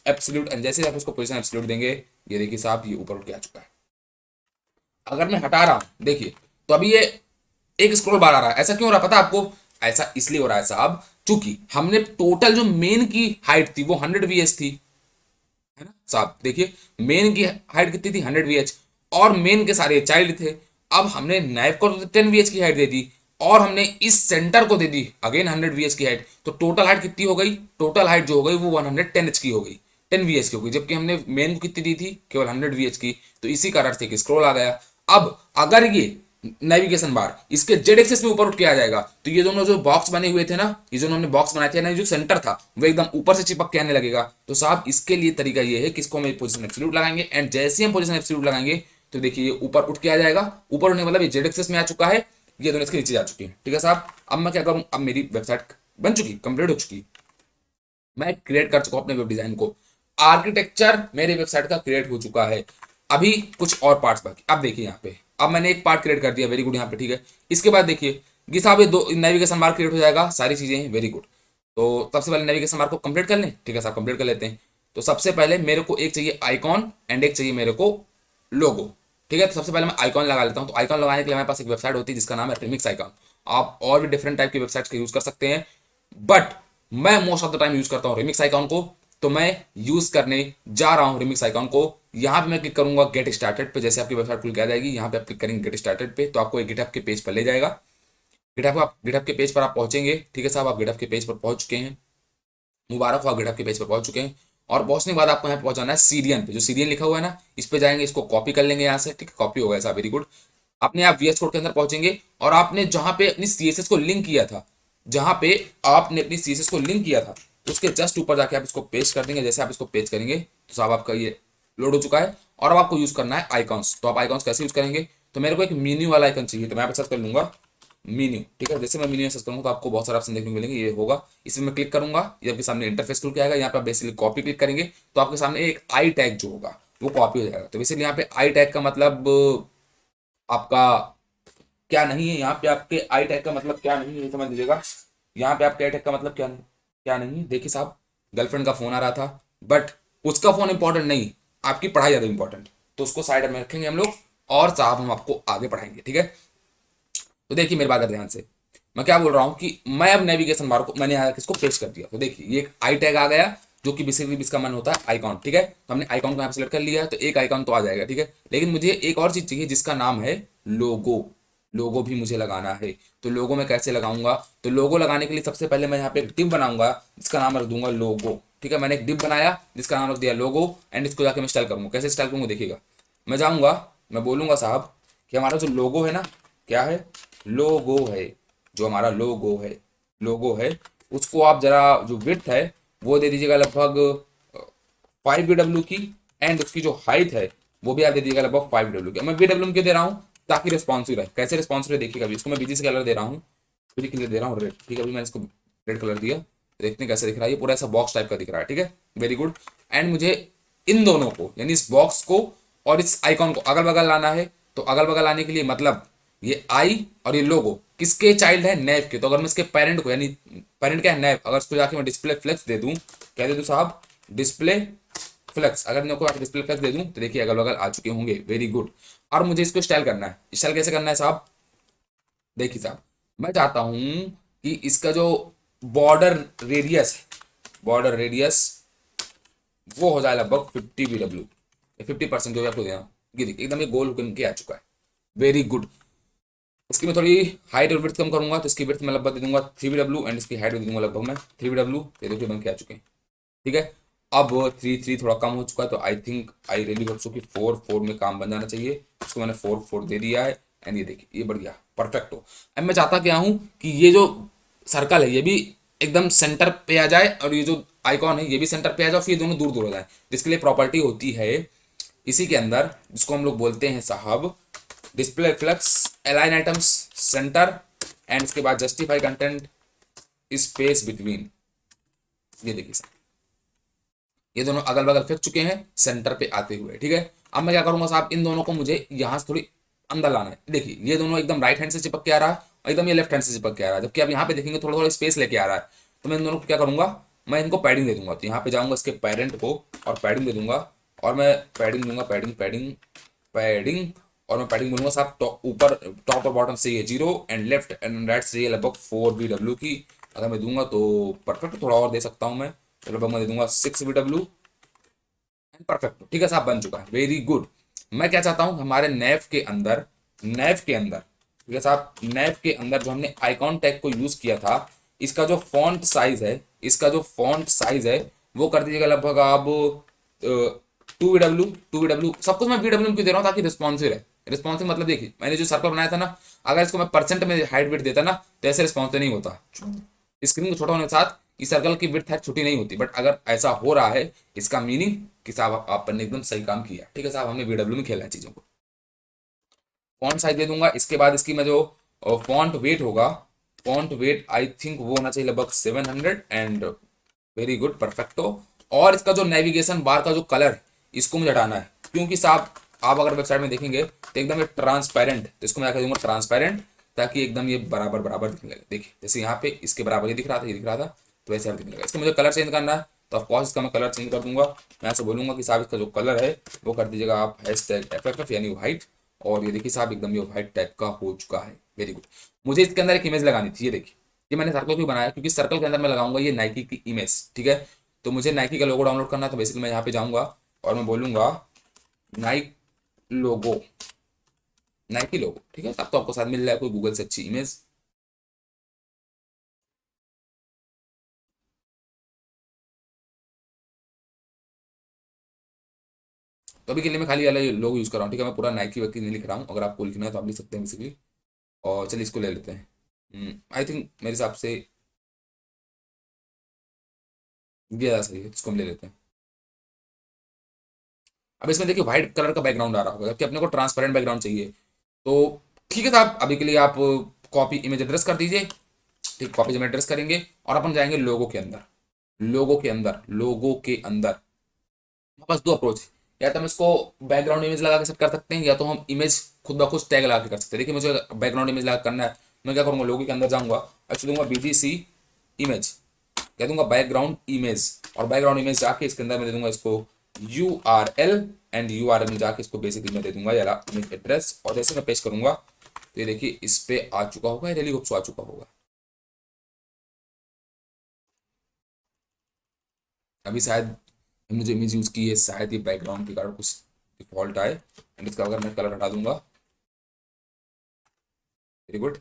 एब्सोल्यूट, एंड जैसे आप उसको पोजीशन एब्सोल्यूट देंगे ये देखिए साहब ये ऊपर उठ के आ चुका है। अगर मैं हटा रहा हूं देखिए तो अभी ये एक स्क्रॉल बार आ रहा है। ऐसा क्यों हो रहा है पता है आपको, ऐसा इसलिए हो रहा है साहब चूंकि हमने टोटल जो मेन की हाइट थी वो 100 VH थी, है ना साहब। देखिए मेन की हाइट कितनी थी 100 VH, और मेन के सारे चाइल्ड थे। अब हमने नाइफ को तो 10 VH की हाइट दे दी, और हमने इस सेंटर को दे दी अगेन 100 VH की हाइट, तो टोटल हाइट कितनी हो गई, टोटल हाइट जो हो गई वो 110 की हो गई, 10 VH की हो गई, जबकि हमने मेन को कितनी दी थी केवल 100 VH की। तो इसी कारण से एक स्क्रॉल आ गया। अब अगर ये नेविगेशन बार इसके जेड एक्सिस में ऊपर उठ के आ जाएगा, तो ये दोनों जो बॉक्स बने हुए थे ना, ये जो हमने बॉक्स बनाए थे ना, जो सेंटर था वो एकदम ऊपर से चिपक के आने लगेगा। तो साहब इसके लिए तरीका ये है कि इसको हम पोजीशन एब्सोल्यूट लगाएंगे, एंड जैसे हम पोजीशन एब्सोल्यूट लगाएंगे तो देखिए ये ऊपर उठ के आ जाएगा। ऊपर उठने मतलब ये जेड एक्सिस में आ चुका है, ये दोनों इसके नीचे जा चुके हैं। ठीक है साहब, अब मैं क्या करूं, अब मेरी वेबसाइट बन चुकी, कंप्लीट हो चुकी, मैं क्रिएट कर चुका हूं अपने वेब डिजाइन को, आर्किटेक्चर मेरे वेबसाइट का क्रिएट हो चुका है। अभी कुछ और पार्ट्स बाकी। अब देखिए यहाँ पे अब मैंने एक पार्ट क्रिएट कर दिया, वेरी गुड यहाँ पे। ठीक है, इसके बाद देखिए कि साहब ये दो नेविगेशन बार क्रिएट हो जाएगा, सारी चीजें हैं, वेरी गुड। तो सबसे पहले नेविगेशन बार को कंप्लीट कर लें। ठीक है साहब, कंप्लीट कर लेते हैं। तो सबसे पहले मेरे को एक चाहिए आइकॉन एंड एक चाहिए मेरे को लोगो। ठीक है, तो सबसे पहले मैं आइकॉन लगा लेता हूँ। तो आइकॉन लगाने के लिए हमारे पास एक वेबसाइट होती है जिसका नाम है रिमिक्स आइकॉन। आप और भी डिफरेंट टाइप की वेबसाइट्स का यूज कर सकते हैं, बट मैं most of the time use करता हूँ रिमिक्स आइकॉन को। तो मैं यूज करने जा रहा हूँ रिमिक्स आइकॉन को। यहाँ पे मैं क्लिक करूंगा गेट स्टार्टेड पे, जैसे आपकी वेबसाइट खुल के आ जाएगी, यहाँ पे आप क्लिक करेंगे गेट स्टार्टेड पे, तो आपको एक गिटहब के पेज पर ले जाएगा। गिटहब के पेज पर आप पहुंचेंगे। ठीक है साहब, आप गिटहब के पेज पर पहुंच चुके हैं, मुबारक हो, आप गिटहब के पेज पर पहुंच चुके हैं। और पहुंचने के बाद आपको यहाँ पहुंचाना है सीरियन पे, जो सीरियन लिखा हुआ है ना, इस पे जाएंगे, इसको कॉपी कर लेंगे यहाँ से। ठीक है, कॉपी हो गया साहब, वेरी गुड। अपने आप वीएस कोड के अंदर पहुंचेंगे, और आपने जहां पे अपनी सीएसएस को लिंक किया था, जहां पे आपने अपनी सीएसएस को लिंक किया था, उसके जस्ट ऊपर जाके आप इसको पेस्ट कर देंगे। जैसे आप इसको पेस्ट करेंगे तो साहब आपका ये लोड हो चुका है। और अब आपको यूज करना है आइकॉन्स। तो आप आइकॉन्स कैसे यूज करेंगे, तो मेरे को एक मेन्यू वाला आइकन चाहिए, तो मैं यहाँ पे सर्च कर लूंगा मेन्यू। ठीक है, जैसे मैं मेन्यू सर्च करूंगा तो आपको बहुत सारे ऑप्शन देखने को मिलेंगे, ये होगा, इसमें मैं क्लिक करूंगा, ये आपके सामने इंटरफेस खुल के आएगा। यहाँ पे आप बेसिकली कॉपी क्लिक करेंगे तो आपके सामने एक आई टैग जो होगा वो कॉपी हो जाएगा। तो बेसिकली यहाँ पे आई टैग का मतलब आपका क्या नहीं है, यहाँ पे आपके आई टैग का मतलब क्या नहीं है, समझ लीजिएगा। यहाँ पे आपके आई टैग का मतलब क्या क्या नहीं है। देखिए साहब, गर्लफ्रेंड का फोन आ रहा था, बट उसका फोन इंपॉर्टेंट नहीं, आपकी पढ़ाई ज्यादा इंपॉर्टेंट, तो उसको साइड में रखेंगे हम लोग, और साहब हम आपको आगे पढ़ाएंगे। ठीक है, तो देखिए मेरी बात कर ध्यान से, मैं क्या बोल रहा हूं कि मैं अब नेविगेशन बार को मैंने यहाँ इसको पेस्ट कर दिया। तो देखिए ये एक आई टैग आ गया, जो कि बेसिकली इसका मन होता है आइकॉन। ठीक है, तो हमने आइकॉन को यहाँ पे सिलेक्ट कर लिया है, तो एक आइकॉन तो आ जाएगा। ठीक है, लेकिन मुझे एक और चीज चाहिए जिसका नाम है लोगो। लोगो भी मुझे लगाना है। तो लोगो मैं कैसे लगाऊंगा, तो लोगो लगाने के लिए सबसे पहले मैं यहाँ पे एक डिव बनाऊंगा जिसका नाम रख दूंगा लोगो। ठीक है, मैंने एक डिव बनाया जिसका नाम रख दिया लोगो, एंड इसको जाके मैं स्टाइल करूंगा। कैसे स्टाइल करूंगा देखिएगा, मैं जाऊंगा, मैं बोलूंगा साहब कि हमारा जो लोगो है ना, क्या है, लोगो है, जो हमारा लोगो है उसको आप जरा जो विड्थ है वो दे दीजिएगा लगभग 5 VW की, एंड उसकी जो हाइट है वो भी आप दे दीजिएगा लगभग 5 VW की। मैं VW क्यों दे रहा हूँ, ताकि रिस्पॉन्सिव रहे। कैसे रिस्पॉन्सिव रहे देखिएगा, अभी इसको मैं बीजी से कलर दे रहा हूँ, पूरी कलर दे रहा हूँ रेड। ठीक है, अभी मैंने इसको रेड कलर दिया, देखते हैं कैसे दिख रहा है, ये पूरा ऐसा बॉक्स टाइप का दिख रहा है। ठीक है, वेरी गुड। एंड मुझे इन दोनों को, यानी इस बॉक्स को और इस आइकॉन को अगल बगल लाना है। तो अगल बगल लाने के लिए मतलब ये आई और ये लोगो किसके चाइल्ड है, नैव के। तो अगर मैं इसके पेरेंट को, यानी पेरेंट क्या है नैव, अगर इसको जाके मैं डिस्प्ले फ्लेक्स दे दूं, क्या दे दूं साहब, डिस्प्ले फ्लेक्स, अगर इनको डिस्प्ले फ्लेक्स दे दूं तो देखिए अगल बगल आ चुके होंगे, वेरी गुड। और मुझे इसको स्टाइल करना है, स्टाइल कैसे करना है साहब, देखिए साहब, मैं चाहता हूं कि इसका जो बॉर्डर रेडियस है, बॉर्डर रेडियस वो हो जाए लगभग 50 VW, 50% जो है आपको देना। ये देखिए एकदम ये गोल होकर के आ चुका है, वेरी गुड। इसकी मैं थोड़ी हाइट और विड्थ कम करूंगा, तो इसकी विड्थ मैं लगभग दे दूंगा 3 VW, एंड इसकी हाइट दे दूंगा लगभग मैं 3 VW। ये देखिए बन के आ चुके हैं। ठीक है, अब 3 थोड़ा कम हो चुका है, तो I think I really hope so कि 4 में काम बन जाना चाहिए। इसको मैंने 4 दे दिया है, एंड ये देखिए ये बढ़ गया, परफेक्ट हो। अब मैं चाहता क्या हूँ कि ये जो सर्कल है ये भी एकदम सेंटर पे आ जाए, और ये जो आइकॉन है ये भी सेंटर पे आ जाए, फिर ये दोनों दूर दूर हो जाए। जिसके लिए प्रॉपर्टी होती है इसी के अंदर, जिसको हम लोग बोलते हैं साहब display flex align items center, and इसके बाद जस्टिफाई कंटेंट स्पेस बिटवीन। ये देखिए सर, ये दोनों अगल बगल फिट चुके हैं सेंटर पे आते हुए। ठीक है, अब मैं क्या करूंगा साहब, इन दोनों को मुझे यहां से थोड़ी अंदर लाना है। देखिए ये दोनों एकदम राइट हैंड से चिपक के आ रहा है, और एकदम ये लेफ्ट हैंड से चिपक के आ रहा है, जबकि आप यहाँ पे देखेंगे थोड़ा थोड़ा स्पेस लेके आ रहा है। तो मैं इन दोनों को क्या करूंगा, मैं इनको पैडिंग दे दूंगा। तो यहाँ पे जाऊंगा इसके पेरेंट को और पैडिंग दे दूंगा, और मैं पैडिंग दूंगा, पैडिंग पैडिंग पैडिंग, और मैं पैडिंग बोलूंगा साहब ऊपर टॉप और बॉटम से ये 0, एंड लेफ्ट एंड राइट से ये लगभग 4 VW की, अगर मैं दूंगा तो परफेक्ट, थोड़ा और दे सकता हूँ मैं, तो लगभग मैं दे दूंगा 6 VW, परफेक्ट। ठीक है साहब, बन चुका है, वेरी गुड। मैं क्या चाहता हूँ, हमारे नैव के अंदर ठीक है साहब, नैव के अंदर जो हमने आइकॉन टैग को यूज किया था, इसका जो फॉन्ट साइज है, वो कर दीजिएगा लगभग आप 2 VW। सब कुछ मैं VW में क्यों दे रहा हूँ, ताकि रिस्पॉन्सिव रहे। रिस्पॉन्सिव मतलब देखिए, मैंने जो सर्कल बनाया था ना, अगर इसको मैं परसेंट में हाइट विड्थ देता ना, तो ऐसे रिस्पॉन्सिव नहीं होता। स्क्रीन को छोटा होने के साथ इस सर्कल की विड्थ है छोटी नहीं होती, बट अगर ऐसा हो रहा है, इसका मीनिंग कि साहब आपने एकदम सही काम किया। ठीक है साहब, हमने VW में खेला है चीजों को। फॉन्ट साइज दे दूंगा, इसके बाद इसकी मैं जो फॉन्ट वेट होगा, फॉन्ट वेट आई थिंक वो होना चाहिए लगभग 700, एंड वेरी गुड, परफेक्टो। और इसका जो नेविगेशन बार का जो कलर, इसको मुझे हटाना है, क्योंकि साहब आप अगर वेबसाइट में देखेंगे तो एकदम ये ट्रांसपेरेंट, तो इसको मैं क्या दूंगा, ट्रांसपेरेंट, ताकि एकदम ये बराबर बराबर दिखने लगे। देखिए जैसे यहाँ पे इसके बराबर ये दिख रहा था, ये दिख रहा था, तो वैसे अब दिखने लगा। इसका मुझे कलर चेंज करना है, तो ऑफकोर्स इसका मैं कलर चेंज कर दूंगा। मैं ऐसे बोलूंगा कि साहब इसका जो कलर है वो कर दीजिएगा आप #FFF यानी व्हाइट। और ये देखिए साहब एकदम ये व्हाइट टाइप का हो चुका है, वेरी गुड। मुझे इसके अंदर एक इमेज लगानी थी, ये देखिए, ये मैंने सर्कल क्यों बनाया, क्योंकि सर्कल के अंदर मैं लगाऊंगा ये नाइकी की इमेज। ठीक है, तो मुझे नाइकी का लोगो डाउनलोड करना है, तो बेसिकली मैं यहाँ पे जाऊंगा और मैं बोलूंगा नाइक लोगो, नाइकी लोगो। ठीक है, तब तो आपको साथ मिल रहा है कोई गूगल से अच्छी इमेज। तो अभी के लिए मैं खाली वाला लोगो यूज कर रहा हूँ। ठीक है, मैं पूरा नाइकी वैकी नहीं लिख रहा हूँ, अगर आपको लिखना है तो आप लिख सकते हैं बेसिकली। और चलिए इसको ले लेते हैं। आई थिंक मेरे हिसाब से ये ज़्यादा सही है, इसको हम ले लेते हैं। अब इसमें देखिए व्हाइट कलर का बैकग्राउंड आ रहा होगा, जबकि अपने को ट्रांसपेरेंट बैकग्राउंड चाहिए। तो ठीक है साहब, अभी के लिए आप कॉपी इमेज एड्रेस कर दीजिए। ठीक, कॉपी इमेज एड्रेस करेंगे और अपन जाएंगे लोगो के अंदर। लोगो के अंदर बस दो अप्रोच, या तो हम इसको बैकग्राउंड इमेज लगा के सेट कर सकते हैं, या तो हम इमेज खुद ब खुद टैग लगा के कर सकते हैं। देखिए मुझे बैकग्राउंड इमेज लगा करना है, मैं क्या करूँगा, लोगो के अंदर जाऊँगा, अच्छा दूंगा BGC इमेज, कह दूंगा बैकग्राउंड इमेज, और बैकग्राउंड इमेज जाके इसके अंदर मैं दे दूंगा इसको URL, एंड URL में जाके इसको बेसिकली मैं दे दूंगा यार इमेज एड्रेस। और जैसे मैं पेश करूंगा तो ये देखिए इस पे आ चुका होगा, रेली होप्स आ चुका होगा। अभी शायद हमने जो इमेज यूज की है, शायद ये बैकग्राउंड के कारण कुछ डिफॉल्ट आए, एंड इसका अगर मैं कलर हटा दूंगा, वेरी गुड।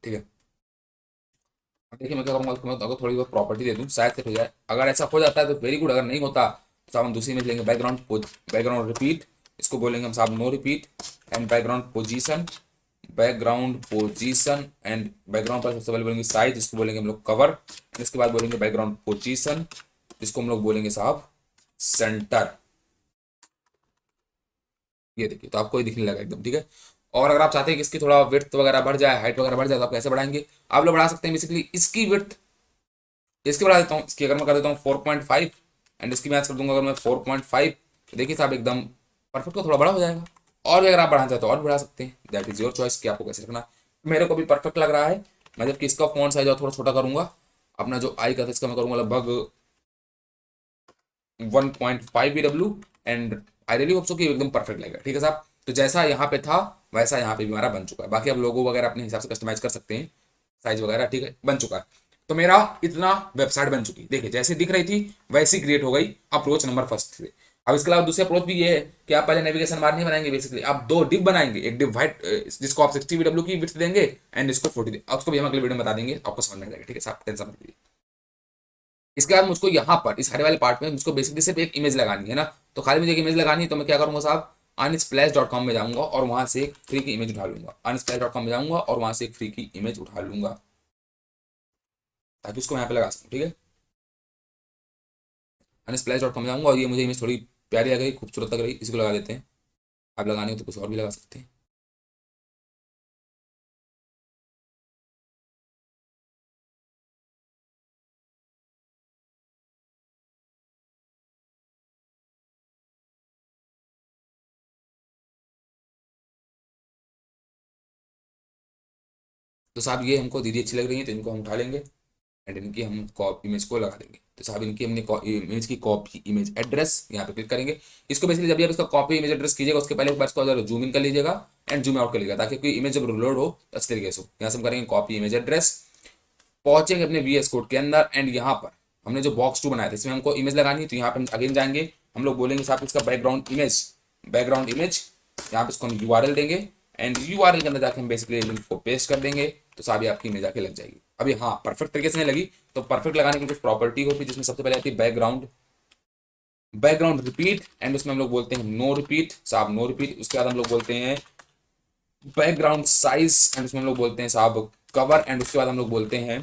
ठीक है, अब देखिए मैं क्या करूंगा, इसको मैं अगर थोड़ी बहुत प्रॉपर्टी दे दूं, शायद से हो जाए। अगर ऐसा हो जाता है तो वेरी गुड, अगर नहीं होता तो हम दूसरी इमेज लेंगे, बैकग्राउंड रिपीट, इसको बोलेंगे हम साहब no repeat, and background position and background पर सबसे पहले बोलेंगे साइज, इसको बोलेंगे हम लोग कवर, एंड इसके बाद बोलेंगे बैकग्राउंड पोजीशन, इसको हम लोग बोलेंगे साहब सेंटर। ये देखिए, तो आपको ये दिखने लगा एकदम ठीक है। और अगर आप चाहते हैं कि इसकी थोड़ा विड्थ वगैरह बढ़ जाए, हाइट वगैरह बढ़ जाए, तो आप कैसे बढ़ाएंगे, आप लोग बढ़ा सकते हैं बेसिकली इसकी विड्थ, इसकी बढ़ा देता हूँ, इसकी अगर मैं कर देता हूँ 4.5, एंड इसकी मैच कर दूंगा अगर मैं 4.5, तो देखिए साहब एकदम परफेक्ट को थोड़ा बड़ा हो जाएगा। और भी अगर आप बढ़ाना चाहते हो और भी बढ़ा सकते हैं, दैट इज योर चॉइस कि आपको कैसे रखना है। मेरे को भी परफेक्ट लग रहा है। मैं जबकि इसका फॉन्ट साइज और थोड़ा छोटा करूंगा, अपना जो आई का था इसका मैं करूंगा लगभग 1.5 VW, and I really hope so कि एकदम परफेक्ट लगेगा। ठीक है साहब, तो जैसा यहाँ पे था वैसा यहाँ पे भी हमारा बन चुका है। बाकी आप लोगो वगैरह अपने हिसाब से कस्टमाइज कर सकते हैं, साइज वगैरह, ठीक है, बन चुका है। तो मेरा इतना वेबसाइट बन चुकी, देखिए जैसे दिख रही थी वैसी क्रिएट हो गई, अप्रोच नंबर फर्स्ट से। अब इसके अलावा दूसरी अप्रोच भी ये है कि आप पहले नेविगेशन बार नहीं बनाएंगे, बेसिकली आप दो डिप बनाएंगे, एक डिप व्हाइट जिसको आप 60 VW की विड्थ देंगे, एंड इसको 40 उसको भी हम अगले वीडियो में बता देंगे, आपको समझ में आ जाएगा। ठीक है साहब, टेंशन मत लीजिए। इसके बाद मुझको यहाँ पर इस हरे वाले पार्ट में मुझको बेसिकली सिर्फ एक इमेज लगानी है ना, तो खाली मुझे एक इमेज लगानी है, तो मैं क्या करूँगा साहब, unsplash.com में जाऊँगा और वहाँ से एक फ्री की इमेज उठा लूंगा, unsplash.com में जाऊँगा और वहाँ से एक फ्री की इमेज उठा लूंगा, ताकि उसको यहाँ पे लगा सकूँ। ठीक है, unsplash.com में जाऊँगा और ये मुझे इमेज थोड़ी प्यारी लग रही, खूबसूरत लग रही, इसको लगा देते हैं। आप लगाने हो तो कुछ और भी लगा सकते हैं। तो साहब ये हमको दीदी अच्छी लग रही है, तो इनको हम उठा लेंगे। एंड इनकी हम कॉपी इमेज को लगा देंगे। तो साहब इनकी हमने इमेज की कॉपी इमेज एड्रेस यहाँ पे क्लिक करेंगे। इसको बेसिकली जब भी आप इसका कॉपी इमेज एड्रेस कीजिएगा उसके पहले एक बार इसको जूम इन कर लीजिएगा एंड जूम आउट कर लीजिएगा, ताकि कोई इमेज जब लोड हो तो अच्छे तरीके से हो। यहाँ से हम करेंगे कॉपी इमेज एड्रेस, पहुंचेंगे अपने VS कोड के अंदर एंड यहाँ पर हमने जो बॉक्स 2 बनाया था इसमें हमको इमेज लगानी है। तो यहाँ पे हम अगेन जाएंगे, हम लोग बोलेंगे साहब इसका बैकग्राउंड इमेज यहाँ पे इसको हम URL देंगे एंड URL के अंदर जाके हम बेसिकली लिंक को पेस्ट कर देंगे। तो साहब ये आपकी इमेज आके लग जाएगी। अभी हाँ परफेक्ट तरीके से नहीं लगी तो परफेक्ट लगाने की कुछ प्रॉपर्टी होती है, जिसमें सबसे पहले आती है बैकग्राउंड रिपीट एंड उसमें हम लोग बोलते हैं नो रिपीट, साहब नो रिपीट। उसके बाद हम लोग बोलते हैं बैकग्राउंड साइज एंड उसमें हम लोग बोलते हैं साहब कवर एंड उसके बाद हम लोग बोलते हैं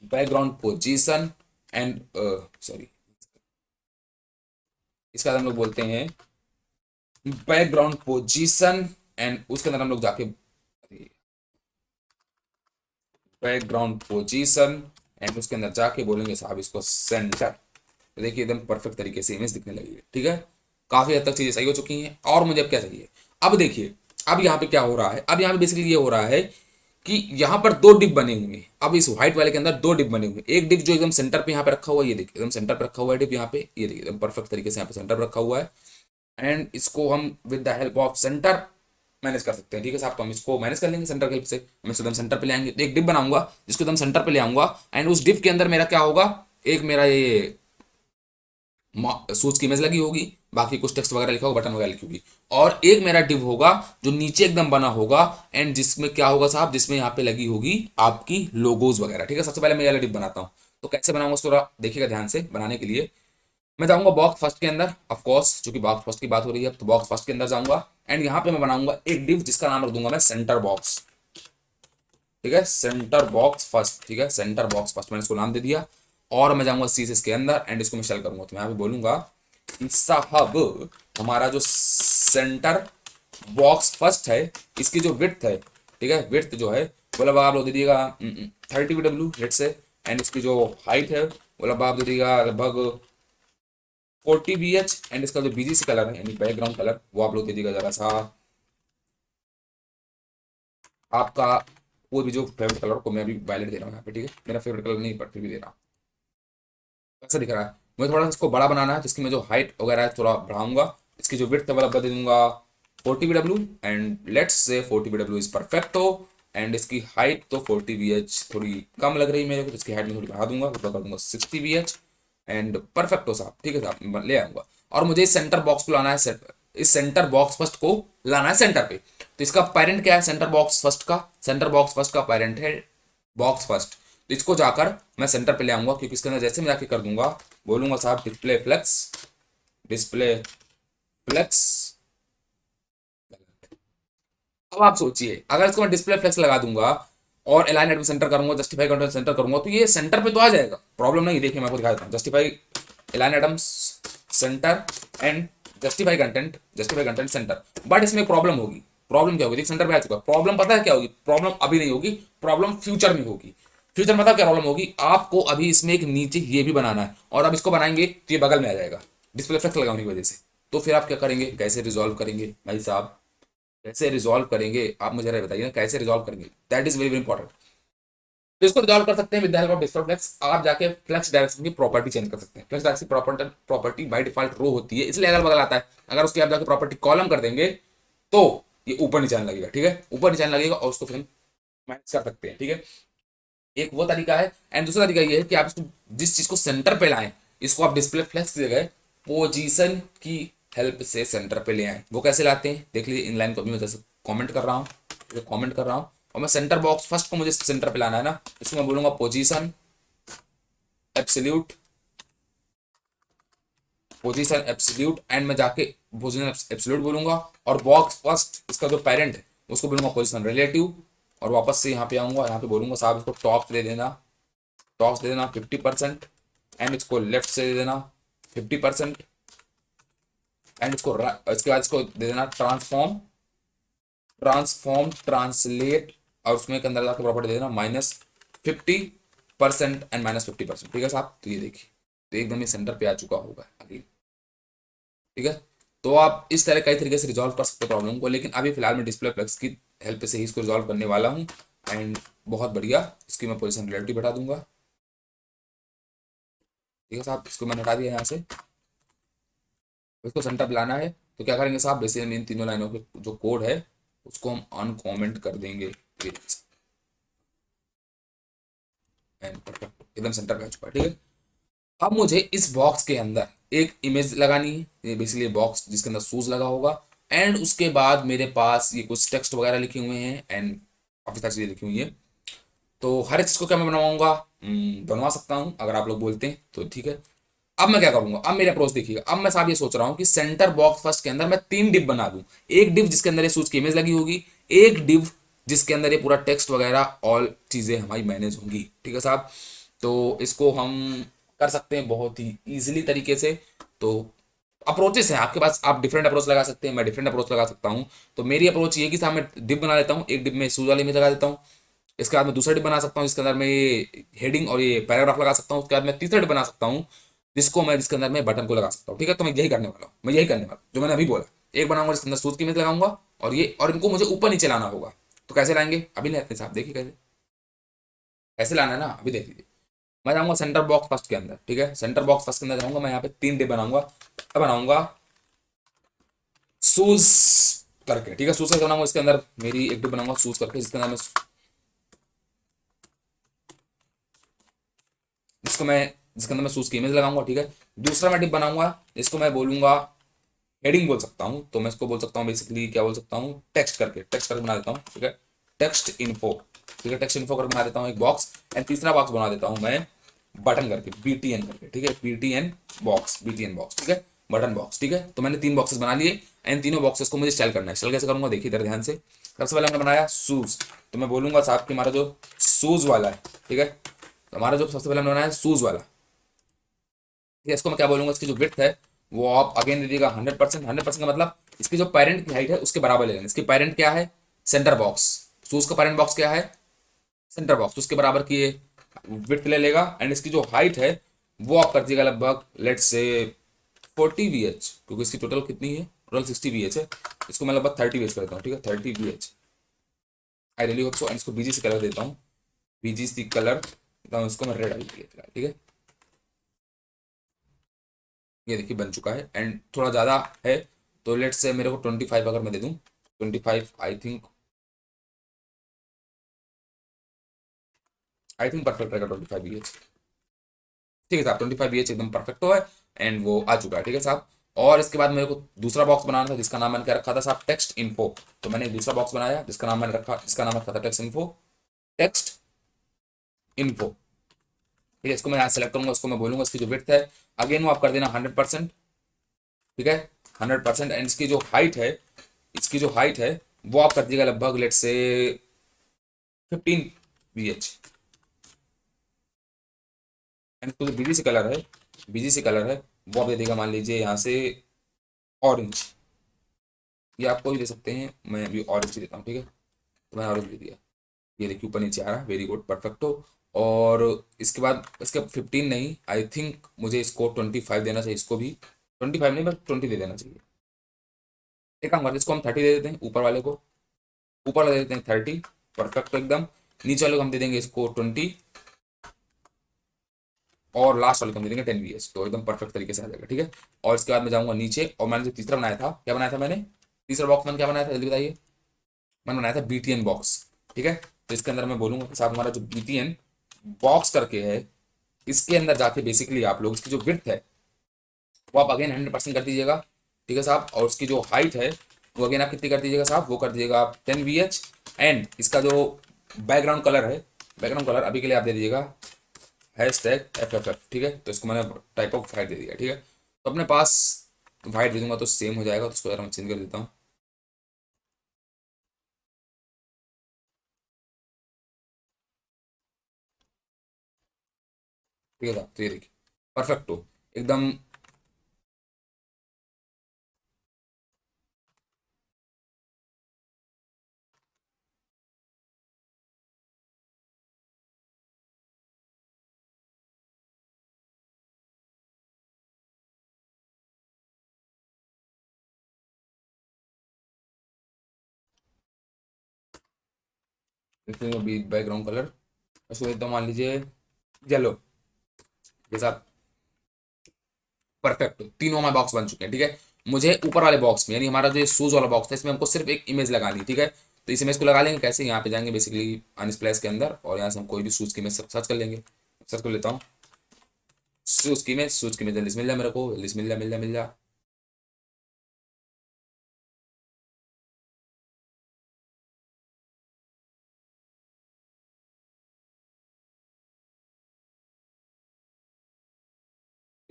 बैकग्राउंड पोजीशन एंड सॉरी इसके बाद हम लोग बोलते हैं बैकग्राउंड पोजीशन एंड उसके अंदर हम लोग जाके बैकग्राउंड पोजीशन एंड उसके अंदर जाके बोलेंगे साहब इसको सेंटर। तो देखिए एकदम परफेक्ट तरीके से इमेज दिखने लगी है। ठीक है, काफी हद तक चीजें सही हो चुकी हैं। और मुझे अब क्या चाहिए, अब देखिए अब यहाँ पे क्या हो रहा है, अब यहाँ पे बेसिकली ये हो रहा है कि यहाँ पर 2 डिप बने हुए हैं। अब इस व्हाइट वाले के अंदर 2 डिप बने हुए हैं। एक डिप जो एकदम सेंटर पे यहाँ पे रखा हुआ है, ये देखिए एकदम सेंटर पे रखा हुआ है डिप यहाँ पे, ये देखिए एकदम परफेक्ट तरीके से यहाँ पे सेंटर पे रखा हुआ है एंड इसको हम with the help of centre manage कर सकते हैं। ठीक है साहब, तो हम इसको मैनेज कर लेंगे सेंटर की हेल्प से। हम इसको एकदम सेंटर पे ले आएंगे, तो एक डिप बनाऊंगा जिसको एकदम सेंटर पे ले आऊंगा एंड उस डिप के अंदर मेरा क्या होगा, एक मेरा ये सूच की इमेज लगी होगी, बाकी कुछ टेक्स्ट वगैरह लिखा होगा, बटन वगैरह लिखी होगी, और एक मेरा डिव होगा जो नीचे एकदम बना होगा एंड जिसमें क्या होगा साहब, जिसमें यहाँ पे लगी होगी आपकी लोगोज वगैरह। ठीक है, सबसे पहले मैं ये वाला डिव बनाता हूँ। तो कैसे बनाऊंगा उसको थोड़ा देखिएगा ध्यान से। बनाने के लिए मैं जाऊंगा बॉक्स फर्स्ट के अंदर, ऑफ कोर्स चूंकि बॉक्स फर्स्ट की बात हो रही है तो बॉक्स फर्स्ट के अंदर जाऊंगा एंड यहाँ पे मैं बनाऊंगा एक डिव जिसका नाम रख दूंगा मैं सेंटर बॉक्स। ठीक है, सेंटर बॉक्स फर्स्ट। ठीक है, सेंटर बॉक्स फर्स्ट मैंने इसको नाम दे दिया और मैं जाऊंगा CSS के अंदर एंड इसको मैं शेल करूंगा। तो मैं यहाँ पे बोलूंगा साहब हमारा जो सेंटर बॉक्स फर्स्ट है इसकी जो विड्थ है, ठीक है, विड्थ जो है मतलब आप लोग दे दीजिएगा 30 VW लेट से एंड इसकी जो हाइट है मतलब आप दे दीजिएगा लगभग 40 VH एंड इसका जो BGC कलर है यानी बैकग्राउंड कलर वो आप लोग दे दीजिएगा जरा सा आपका वो भी जो फेवरेट कलर को मैं अभी वायलेट दे रहा हूँ यहाँ पे। ठीक है, मेरा फेवरेट कलर नहीं पर फिर भी दे रहा हूँ। कैसा दिख रहा है, मुझे थोड़ा सा इसको बड़ा बनाना है तो इसकी मैं जो हाइट वगैरह है थोड़ा बढ़ाऊंगा। इसकी जो विड्थ है वाला दे दूंगा 40 VW and let's say 40 VW is perfecto and इसकी हाइट तो 40 VH थोड़ी कम लग रही है मेरे को, तो इसकी हाइट में थोड़ी बढ़ा दूंगा, तो कर दूंगा 60 VH एंड परफेक्टो साहब। ठीक है साहब, ले आऊंगा और मुझे इस सेंटर बॉक्स को लाना है, इस सेंटर बॉक्स फर्स्ट को लाना है सेंटर पे। तो इसका पेरेंट क्या है, सेंटर बॉक्स फर्स्ट का, सेंटर बॉक्स फर्स्ट का पेरेंट है बॉक्स फर्स्ट। तो इसको जाकर मैं सेंटर पे ले आऊंगा क्योंकि इसके अंदर जैसे मैं जाके कर दूंगा बोलूंगा साहब डिस्प्ले फ्लेक्स। अब आप सोचिए अगर इसको मैं डिस्प्ले फ्लेक्स लगा दूंगा और अलाइन एडम सेंटर करूंगा, जस्टिफाई कंटेंट सेंटर करूंगा तो ये सेंटर पे तो आ जाएगा, प्रॉब्लम नहीं। देखिए मैं आपको दिखा देता हूँ, justify align items center and justify content center. But इसमें प्रॉब्लम होगी। प्रॉब्लम क्या होगी, देख सेंटर पे आ चुका। प्रॉब्लम पता है क्या होगी, प्रॉब्लम अभी नहीं होगी, प्रॉब्लम फ्यूचर में होगी। फ्यूचर में पता क्या प्रॉब्लम होगी, आपको अभी इसमें एक नीचे ये भी बनाना है और अब इसको बनाएंगे तो ये बगल में आ जाएगा डिस्प्ले फ्लेक्स लगाने की वजह से। तो फिर आप क्या करेंगे, कैसे रिजॉल्व करेंगे भाई साहब, कैसे रिजॉल्व करेंगे आप मुझे जरा बताइए ना, कैसे रिजॉल्व करेंगे, that is very very important. तो इसको रिजॉल्व कर सकते हैं with the help of display flex. आप जाके फ्लेक्स डायरेक्शन की प्रॉपर्टी चेंज कर सकते हैं। Flex direction property by default row होती है इसलिए अगल बगल आता है। अगर उसकी आप जाके प्रॉपर्टी कॉलम कर देंगे तो ये ऊपर नीचे आने लगेगा। ठीक है, ऊपर नीचे आने लगेगा और उसको फिर हम मैनेज कर सकते हैं। ठीक है, एक वो तरीका है एंड दूसरा तरीका ये है कि आप इसको जिस चीज को सेंटर पे लाएं इसको आप डिस्प्ले फ्लेक्स की जगह पोजीशन की हेल्प से सेंटर पे ले आए। वो कैसे लाते हैं देख लीजिए, इन लाइन को भी मैं जैसे कमेंट कर रहा हूँ, कमेंट कर रहा हूँ और मैं सेंटर बॉक्स फर्स्ट को मुझे सेंटर पे लाना है ना, इसको मैं बोलूंगा पोजीशन एब्सोल्यूट एंड मैं जाके पोजीशन एब्सोल्यूट बोलूंगा और बॉक्स फर्स्ट इसका जो पेरेंट है उसको बोलूंगा पोजीशन रिलेटिव और वापस से यहाँ पे आऊंगा, यहाँ पे बोलूंगा साहब इसको टॉप दे देना, टॉप दे देना 50% एंड इसको लेफ्ट से दे देना 50% एंड इसको इसके बाद इसको दे देना ट्रांसफॉर्म ट्रांसलेट और उसमें के अंदर जाकर प्रॉपर्टी दे देना -50% एंड -50%। ठीक है साहब, तो ये देखिए तो एकदम ये सेंटर पे आ चुका होगा अभी। ठीक है, तो आप इस तरह कई तरीके से रिजॉल्व कर सकते हो प्रॉब्लम को, लेकिन अभी फिलहाल मैं डिस्प्ले फ्लेक्स की हेल्प से ही इसको रिजॉल्व करने वाला हूँ एंड बहुत बढ़िया। इसकी मैं पोजीशन रिलेटिव बढ़ा दूंगा ठीक है साहब, इसको मैंने हटा दिया यहाँ से। इसको सेंटर पे लाना है तो क्या करेंगे साहब, बेसिकली इन तीनों लाइनों के जो कोड है उसको हम अनकॉमेंट कर देंगे, एकदम सेंटर पे आ चुका है। ठीक है, अब मुझे इस बॉक्स के अंदर एक इमेज लगानी है, ये बेसिकली बॉक्स जिसके अंदर शूज लगा होगा। एंड उसके बाद मेरे पास ये कुछ टेक्स्ट वगैरह लिखे हुए हैं एंड काफी सारी चीजें लिखी हुई है। तो हर एक चीज को क्या मैं बनवाऊंगा, बनवा सकता हूँ अगर आप लोग बोलते हैं तो ठीक है। अब मैं क्या करूंगा, अब मेरे अप्रोच देखिएगा। अब मैं साहब ये सोच रहा हूँ कि सेंटर बॉक्स फर्स्ट के अंदर मैं 3 डिव बना दूं। एक डिव जिसके अंदर ये सूच की इमेज लगी होगी, एक डिव जिसके अंदर ये पूरा टेक्स्ट वगैरह ऑल चीजें हमारी मैनेज होंगी। ठीक है साहब, तो इसको हम कर सकते हैं बहुत ही इजीली तरीके से। तो अप्रोचेस हैं आपके पास, आप डिफरेंट अप्रोच लगा सकते हैं, मैं डिफरेंट अप्रोच लगा सकता हूँ। तो मेरी अप्रोच ये कि साहब मैं डिप बना लेता हूँ, एक डिप में सूज वाली इमेज लगा देता हूँ। इसके बाद मैं दूसरा डिप बना सकता हूँ जिसके अंदर मैं ये हेडिंग और ये पैराग्राफ लगा सकता हूँ। उसके बाद मैं तीसरा डिप बना सकता हूँ जिसके अंदर मैं बटन को लगा सकता हूँ। ठीक है, तो मैं यही करने वाला हूँ, मैं यही करने वाला हूँ जो मैंने अभी बोला। एक बनाऊंगा जिसके अंदर सूज की इमेज लगाऊंगा और ये, और इनको मुझे ऊपर नीचे लाना होगा। तो कैसे लाएंगे अभी लेते हैं साहब, देखिए कैसे कैसे लाना है ना, अभी देख लीजिए। मैं जाऊंगा सेंटर बॉक्स फर्स्ट के अंदर। ठीक है, सेंटर बॉक्स फर्स्ट के अंदर जाऊंगा, मैं यहाँ पे 3 डिप बनाऊंगा। बनाऊंगा शूज करके। ठीक है, शूज करके बनाऊंगा, इसके अंदर मेरी एक डिप बनाऊंगा शूज करके जिसके अंदर मैं, जिसको मैं जिसके अंदर मैं शूज की इमेज लगाऊंगा। ठीक है, दूसरा मैं डिप बनाऊंगा इसको मैं बोलूंगा हेडिंग बोल सकता हूँ। तो मैं इसको बोल सकता हूँ बेसिकली क्या बोल सकता हूँ, टेक्स्ट करके बना देता हूँ। ठीक है, टेक्स्ट इन्फो। ठीक है, टेक्स्ट इन्फो करके बना देता हूँ एक बॉक्स। एंड तीसरा बॉक्स बना देता हूँ मैं बटन करके, बीटीएन करके। ठीक है, बीटीएन बॉक्स। ठीक है, बटन बॉक्स। ठीक है, तो मैंने 3 बॉक्सेस बना लिए एंड तीनों बॉक्सेस को मुझे स्टाइल करना है। स्टाइल कैसे करूंगा देखिए इधर ध्यान से। सबसे पहले हमने बनाया शूज, तो मैं बोलूंगा साहब कि हमारा जो शूज वाला है, ठीक है, तो हमारा जो सबसे पहले हमने बनाया शूज वाला, ठीक है, इसको मैं क्या बोलूंगा, इसकी जो विड्थ है वो आप अगेन दे दीजिएगा 100%। 100% का मतलब इसकी जो पेरेंट की हाइट है उसके बराबर ले लेना। इसकी पेरेंट क्या है, सेंटर बॉक्स। शूज का पेरेंट बॉक्स क्या है, सेंटर बॉक्स, तो उसके बराबर की ये विड्थ ले लेगा। एंड इसकी जो हाइट है वो आप कर दीजिएगा लगभग लेट से 40 VH, क्योंकि इसकी टोटल कितनी है, टोटल 60 VH है। इसको मैं लगभग 30 VH कर देता हूँ। ठीक है, 30 VH, I really hope so. And इसको बीजीसी कलर देता हूँ, बीजीसी कलर देता हूँ इसको मैं रेड आई दिया। ठीक है, ये देखिए बन चुका है। एंड थोड़ा ज़्यादा है तो लेट से मेरे को 25 अगर मैं दे दूँ, 25 आई थिंक परफेक्ट रहेगा 25 VH। ठीक है साहब, 25 VH एकदम परफेक्ट हो है एंड वो आ चुका है। ठीक है साहब, और इसके बाद मेरे को दूसरा बॉक्स बनाना था जिसका नाम मैंने क्या रखा था साहब, टेक्स्ट इन्फो। तो मैंने दूसरा बॉक्स बनाया जिसका नाम रखा था टेक्स्ट इन्फो। टेक्स्ट इन्फो, ठीक है, इसको मैं यहाँ सेलेक्ट करूंगा, उसको मैं बोलूंगा इसकी जो विड्थ है अगेन वो आप कर देना 100%। ठीक है, 100%। एंड इसकी जो हाइट है वो आप कर दीजिएगा लगभग लेट से 15 VH। एंड इसको जो बीजीसी कलर है वो आप दे देगा मान लीजिए यहाँ से ऑरेंज, ये आप कोई दे सकते हैं, मैं अभी ऑरेंज देता हूँ। ठीक है, तो मैंने ऑरेंज दे दिया, ये देखिए ऊपर नीचे आ रहा है, वेरी गुड परफेक्ट हो। और इसके बाद इसका 15 नहीं, आई थिंक मुझे इसको 25 देना चाहिए, इसको भी 25 नहीं बस 20 दे देना चाहिए। एक काम करते हैं, इसको हम 30 दे देते हैं ऊपर वाले को, ऊपर वाले दे देते हैं 30, परफेक्ट एकदम। नीचे वाले को हम दे देंगे इसको 20 और लास्ट वाले को हम दे देंगे 10 VH, तो एकदम परफेक्ट तरीके से आ जाएगा। ठीक है, और इसके बाद मैं जाऊंगा नीचे और मैंने जो तीसरा बनाया था, क्या बनाया था मैंने, तीसरा बॉक्स मैंने क्या बनाया था जल्दी बताइए, मैंने बनाया था बीटीएन बॉक्स। ठीक है, तो इसके अंदर मैं बोलूंगा कि साहब हमारा जो बीटीएन बॉक्स करके है, इसके अंदर जाके बेसिकली आप लोग इसकी जो विड्थ है वो आप अगेन 100% कर दीजिएगा। ठीक है साहब, और उसकी जो हाइट है वो अगेन आप कितनी कर दीजिएगा साहब, वो कर दीजिएगा आप 10 VH। एंड इसका जो बैकग्राउंड कलर है, बैकग्राउंड कलर अभी के लिए आप दे दीजिएगा #FFF। ठीक है, तो इसको मैंने टाइप ऑफ वाइट दे दिया। ठीक है, तो अपने पास वाइट दे दूंगा तो सेम हो जाएगा, तो उसको जरा मैं चेंज कर देता हूँ। ठीक है साहब, तो ये देखिए परफेक्ट हो एकदम। देखिए अभी बैकग्राउंड कलर इसको एकदम मान लीजिए येलो, ये साहब परफेक्ट, तीनों हमारे बॉक्स बन चुके हैं। ठीक है, मुझे ऊपर वाले बॉक्स में यानी हमारा जो शूज वाला बॉक्स था इसमें हमको सिर्फ एक इमेज लगानी। ठीक है, तो इस इमेज को लगा लेंगे कैसे, यहाँ पे जाएंगे बेसिकली अनस्प्लैश के अंदर और यहाँ से हम कोई भी शूज की इमेज सर्च कर लेंगे। सर्च कर लेता हूँ शूज की इमेज, शूज की इमेज जल्दी से मिल जाए मेरे को, जल्दी से मिल जाए मिल जाए मिल जाए।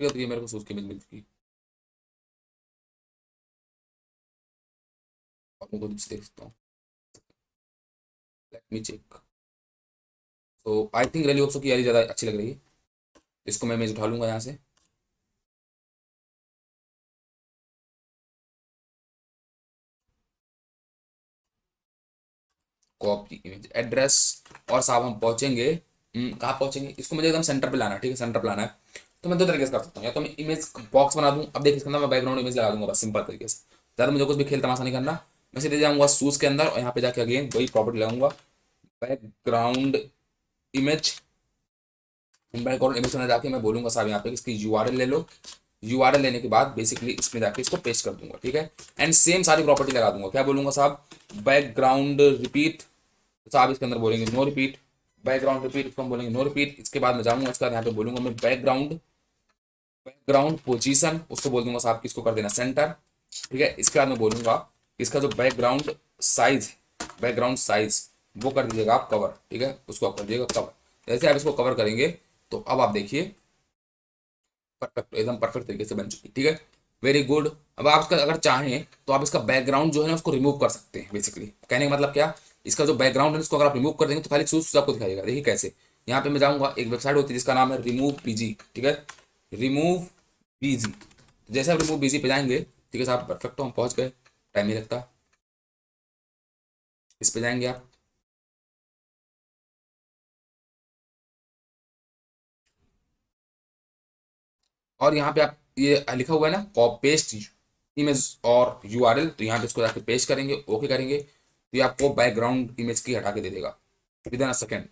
ठीक है, तो ये मेरे को शूज की इमेज मिल चुकी है और मैं खुद से देख सकता हूँ। Let me check. तो आई थिंक रैली ऑप्शो की यारी ज़्यादा अच्छी लग रही है, इसको मैं इमेज उठा लूंगा यहाँ से। कॉपी इमेज एड्रेस, और साहब हम पहुंचेंगे, कहाँ पहुंचेंगे, इसको मुझे एकदम सेंटर पे लाना है। ठीक है, सेंटर पे लाना है तो मैं दो तरीके से कर सकता हूँ, या तो मैं इमेज बॉक्स बना दूँ, अब देखिए इसके अंदर मैं बैकग्राउंड इमेज लगा दूंगा बस सिंपल तरीके से, ज़्यादा मुझे कुछ भी खेल तमाशा नहीं करना। मैं सीधे जाऊँगा शूज के अंदर और यहाँ पे जाके अगेन वही प्रॉपर्टी लगाऊंगा, बैकग्राउंड इमेज। बैकग्राउंड इमेज में जाके मैं बोलूंगा साहब यहाँ पे इसकी यूआरएल ले लो, यूआरएल लेने के बाद बेसिकली इसमें जाके इसको पेस्ट कर दूंगा। ठीक है, एंड सेम सारी प्रॉपर्टी लगा दूंगा, क्या बोलूंगा साहब, बैकग्राउंड रिपीट, तो आप इसके अंदर बोलेंगे नो रिपीट, बैकग्राउंड रिपीट इसको हम बोलेंगे नो रिपीट। इसके बाद मैं जाऊंगा इसके बाद यहाँ पे बोलूंगा मैं बैकग्राउंड, बैकग्राउंड पोजीशन उसको बोल दूंगा साहब किसको कर देना सेंटर। ठीक है, इसके बाद मैं बोलूंगा इसका जो बैकग्राउंड साइज, बैकग्राउंड साइज वो कर दीजिएगा आप कवर। ठीक है, उसको आप कर दीजिएगा कवर। जैसे आप इसको कवर करेंगे तो अब आप देखिए परफेक्ट, एकदम परफेक्ट तरीके से बन चुकी। ठीक है, वेरी गुड। अब आप इसका अगर चाहें तो आप इसका बैकग्राउंड जो है ना उसको रिमूव कर सकते हैं। बेसिकली कहने का मतलब क्या, इसका जो बैकग्राउंड है इसको अगर आप रिमूव कर देंगे तो खाली शूज आपको दिखाएगा। देखिए कैसे, यहाँ पे मैं जाऊँगा, एक वेबसाइट होती है जिसका नाम है रिमूव पीजी। ठीक है, रिमूव पीजी, जैसे आप रिमूव पीजी पे जाएंगे, ठीक है साहब परफेक्ट, हम पहुँच गए, टाइम नहीं लगता। इस पे जाएंगे आप, और यहाँ पे आप ये लिखा हुआ है ना कॉपी पेस्ट इमेज और यूआरएल, तो यहाँ पे इसको जाके पेस्ट करेंगे, ओके करेंगे तो ये आपको बैकग्राउंड इमेज की हटा के दे देगा विद इन अ सेकेंड।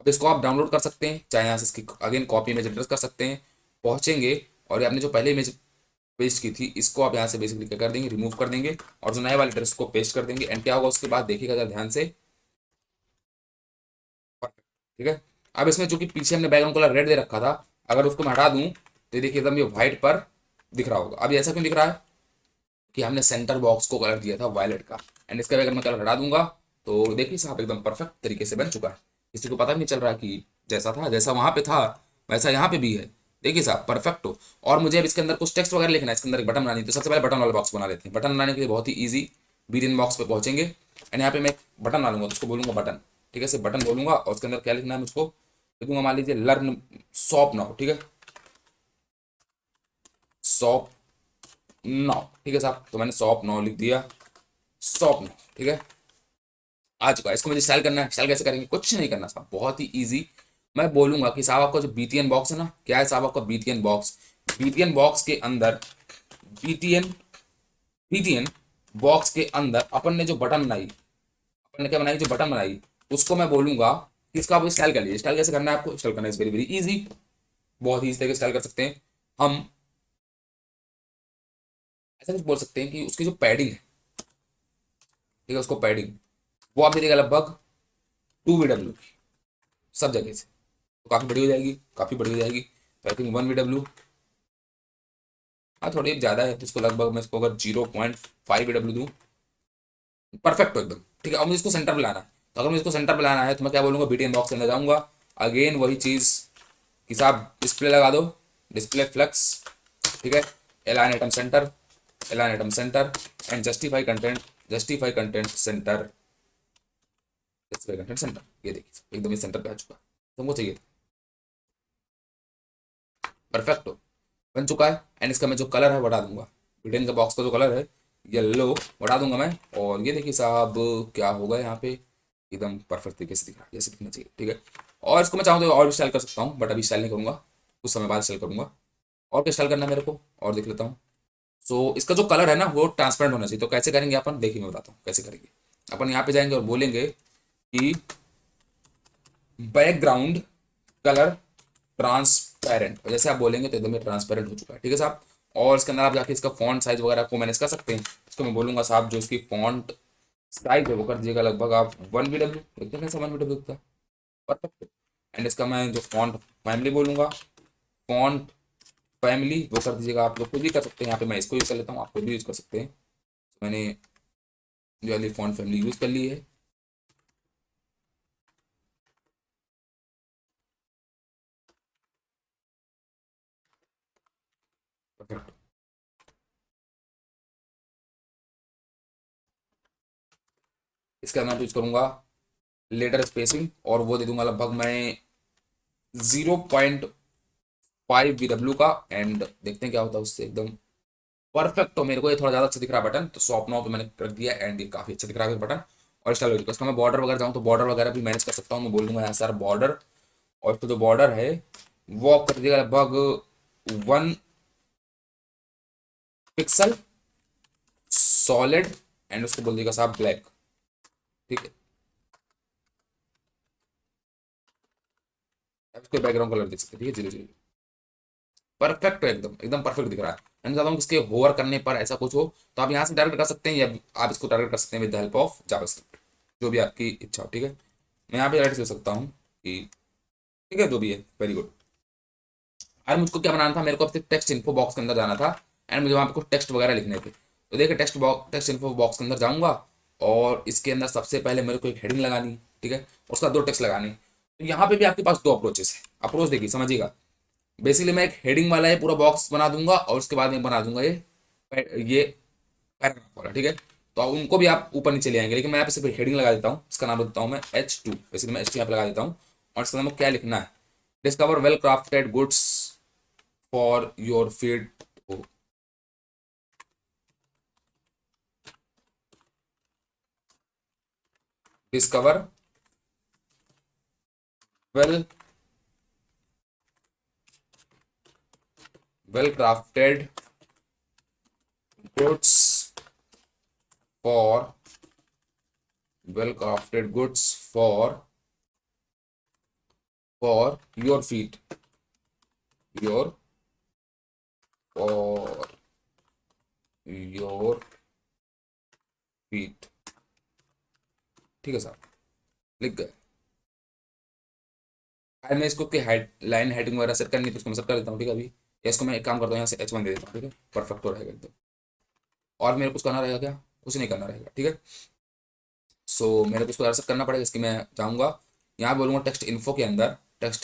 अब इसको आप डाउनलोड कर सकते हैं, चाहे यहाँ से इसकी अगेन कॉपी इमेज एड्रेस कर सकते हैं, पहुंचेंगे और ये आपने जो पहले इमेज पेस्ट की थी इसको आप यहाँ से बेसिकली क्या कर देंगे, रिमूव कर देंगे और जो नए वाले एड्रेस को पेस्ट कर देंगे। एंड क्या होगा उसके बाद देखिएगा जरा ध्यान से, ठीक है। अब इसमें चूंकि पीछे हमने बैकग्राउंड कलर रेड दे रखा था, अगर उसको मैं हटा दूं तो ये देखिए एकदम ये व्हाइट पर दिख रहा होगा। अब ये ऐसा क्यों दिख रहा है कि हमने सेंटर बॉक्स को कलर दिया था वायलेट का, एंड इसका अगर मैं कलर हटा दूंगा तो देखिए साहब एकदम परफेक्ट तरीके से बन चुका है, किसी को पता भी नहीं चल रहा कि जैसा था, जैसा वहां पे था वैसा यहाँ पे भी है। देखिए साहब परफेक्ट हो। और मुझे अब इसके अंदर कुछ टेक्स्ट वगैरह लिखना है, इसके अंदर एक बटन बनानी है, तो सबसे पहले बटन वाला बॉक्स बना लेते हैं। बटन बनाने के लिए बहुत ही ईजी, बीरियन बॉक्स पे पहुंचेंगे एंड यहाँ पे मैं एक बटन बना लूंगा, तो उसको बोलूंगा बटन। ठीक है, सिर्फ बटन बोलूंगा और उसके अंदर क्या लिखना है मुझको लिखूंगा, मान लीजिए लर्न शॉप नाउ। ठीक है, शॉप नाउ। ठीक है साहब, तो मैंने शॉप नाउ लिख दिया, शॉप नाउ। ठीक है, आ चुका है। इसको मुझे स्टाइल करना है, स्टाइल कैसे करेंगे, कुछ नहीं करना साहब, बहुत ही इजी। मैं बोलूंगा कि साहब आपका जो बीटीएन बॉक्स है ना, क्या है साहब आपका बीटीएन बॉक्स, बीटीएन बॉक्स के अंदर, बीटीएन बीटीएन बॉक्स के अंदर अपन ने जो बटन बनाई, अपन ने क्या बनाई, जो बटन बनाई उसको मैं बोलूंगा कि इसका आप स्टाइल कर लीजिए। स्टाइल कैसे करना है आपको, स्टाइल करना इज वेरी वेरी इजी, बहुत ही इस तरीके से स्टाइल कर सकते हैं हम। ऐसा कुछ बोल सकते हैं कि उसकी जो पैडिंग है, ठीक है, उसको पैडिंग वो आप दे देगा लगभग 2 VW की सब जगह से, तो काफ़ी बड़ी हो जाएगी, काफ़ी बड़ी हो जाएगी। तो आई थिंक 1 VW, हाँ थोड़ी ज़्यादा है, तो इसको लगभग मैं इसको अगर 0.5 VW दूँ, परफेक्ट हो एकदम। ठीक है, अब मुझे इसको सेंटर पे लाना है, तो अगर मुझे इसको सेंटर पे लाना है तो मैं क्या बोलूँगा, बीटीएन बॉक्स के अंदर जाऊँगा, अगेन वही चीज़ कि साहब डिस्प्ले लगा दो, डिस्प्ले फ्लेक्स। ठीक है, align item center, align item center and justify content center, justify content center. ये देखिए एकदम इस सेंटर पे आ चुका है, तुमको चाहिए परफेक्ट हो, बन चुका है। एंड इसका मैं जो कलर है बढ़ा दूंगा, ब्रिटेन का बॉक्स का जो कलर है येलो बढ़ा दूंगा मैं, और ये देखिए साहब क्या होगा यहाँ पे, एकदम परफेक्ट तरीके से दिख रहा है जैसे दिखना चाहिए। ठीक है, और इसको मैं चाहूँ तो और भी स्टाइल कर सकता हूँ, बट अभी स्टाइल नहीं करूँगा, कुछ समय बाद स्टाइल करूँगा। और क्या स्टाइल करना है मेरे को, और देख लेता हूँ। सो इसका जो कलर है ना वो ट्रांसपेरेंट होना चाहिए, तो कैसे करेंगे अपन, देखिए मैं बताता हूँ कैसे करेंगे। अपन यहाँ पे जाएंगे और बोलेंगे कि बैकग्राउंड कलर ट्रांसपेरेंट, ट्रांसपेरेंट, जैसे आप बोलेंगे तो एकदम ट्रांसपेरेंट हो चुका है, ठीक है साहब। और इसके अंदर आप जाके इसका फॉन्ट साइज वगैरह को मैनेज कर सकते हैं। इसको मैं बोलूंगा साहब जो इसकी फॉन्ट साइज है वो कर दीजिएगा लगभग आप 1 VW, देखते हैं कैसा 1 VW दिखता है, परफेक्ट। एंड इसका मैं जो फॉन्ट फैमिली बोलूंगा, फॉन्ट फैमिली वो कर दीजिएगा, आप लोग खुद भी कर सकते हैं, यहाँ पे मैं इसको यूज़ कर लेता हूँ, आप खुद भी यूज़ कर सकते हैं। मैंने जो वाली फॉन्ट फैमिली यूज़ कर ली है। परफेक्ट। इसका मैं यूज़ करूंगा लेटर स्पेसिंग, और वो दे दूंगा लगभग मैं 0.5 VW का। एंड देखते हैं क्या होता है उससे, एकदम परफेक्ट। तो मेरे को ये थोड़ा ज़्यादा अच्छा दिख रहा है बटन, तो शॉप नाउ पे मैंने कर दिया, एंड ये काफ़ी अच्छा दिख रहा है बटन। और इसका इसका मैं बॉर्डर वगैरह जाऊँ तो बॉर्डर वगैरह भी मैनेज कर सकता हूँ, मैं बोल दूंगा यहाँ सर बॉर्डर, और इसका जो बॉर्डर है वो आप कर दीजिएगा लगभग 1 पिक्सल सॉलिड, एंड उसको बोल दीजिएगा साहब ब्लैक, ठीक है। आप इसको बैकग्राउंड कलर देख सकते हैं, ठीक है, 0 0। परफेक्ट है, एकदम एकदम परफेक्ट दिख रहा है। मैं चाहता हूँ इसके होवर करने पर ऐसा कुछ हो तो आप यहाँ से टारगेट कर सकते हैं, या आप इसको टारगेट कर सकते हैं with the help of JavaScript, जो भी आपकी इच्छा हो, ठीक है। मैं यहाँ पे राइट कर सकता हूँ कि ठीक है, जो भी है वेरी गुड। और मुझको क्या बनाना था, मेरे को सिर्फ टेक्स्ट इन्फो बॉक्स के अंदर जाना था, एंड मुझे वहाँ पे कुछ टेक्स्ट वगैरह लिखने थे। तो देखिए टेक्स्ट इन्फो बॉक्स के अंदर जाऊँगा, और इसके अंदर सबसे पहले मेरे को एक हेडिंग लगानी है, ठीक है, उसका 2 टेक्स्ट लगाने हैं। तो यहाँ पे भी आपके पास 2 अप्रोचेस है। अप्रोच देखिए समझिएगा, बेसिकली मैं एक हेडिंग वाला ये पूरा बॉक्स बना दूंगा, और उसके बाद मैं बना दूंगा ये पैराग्राफ वाला, ठीक है। तो उनको भी आप ऊपर नीचे ले आएंगे, लेकिन मैं यहाँ पे सिर्फ हेडिंग लगा देता हूँ, इसका नाम देता हूँ मैं H2, बेसिकली मैं H2 यहाँ पे लगा देता हूँ। और इसका नाम क्या लिखना है, discover well crafted goods for your feed, discover well crafted goods for your feet, your for your feet, ठीक है साहब, लिख गए। आज मैं इसको लाइन हेडिंग वगैरह सेट करनी है तो इसको मैं सेट कर देता हूँ, ठीक है। अभी या इसको मैं एक काम करता हूँ, यहाँ से H1 दे देता हूँ, ठीक है, परफेक्ट हो रहेगा एकदम। और मेरे को कुछ करना रहेगा क्या, कुछ नहीं करना रहेगा, ठीक है। सो मेरे को इसको सेट करना पड़ेगा, इसकी मैं जाऊँगा यहाँ बोलूँगा टेक्स्ट इन्फो के अंदर, ठीक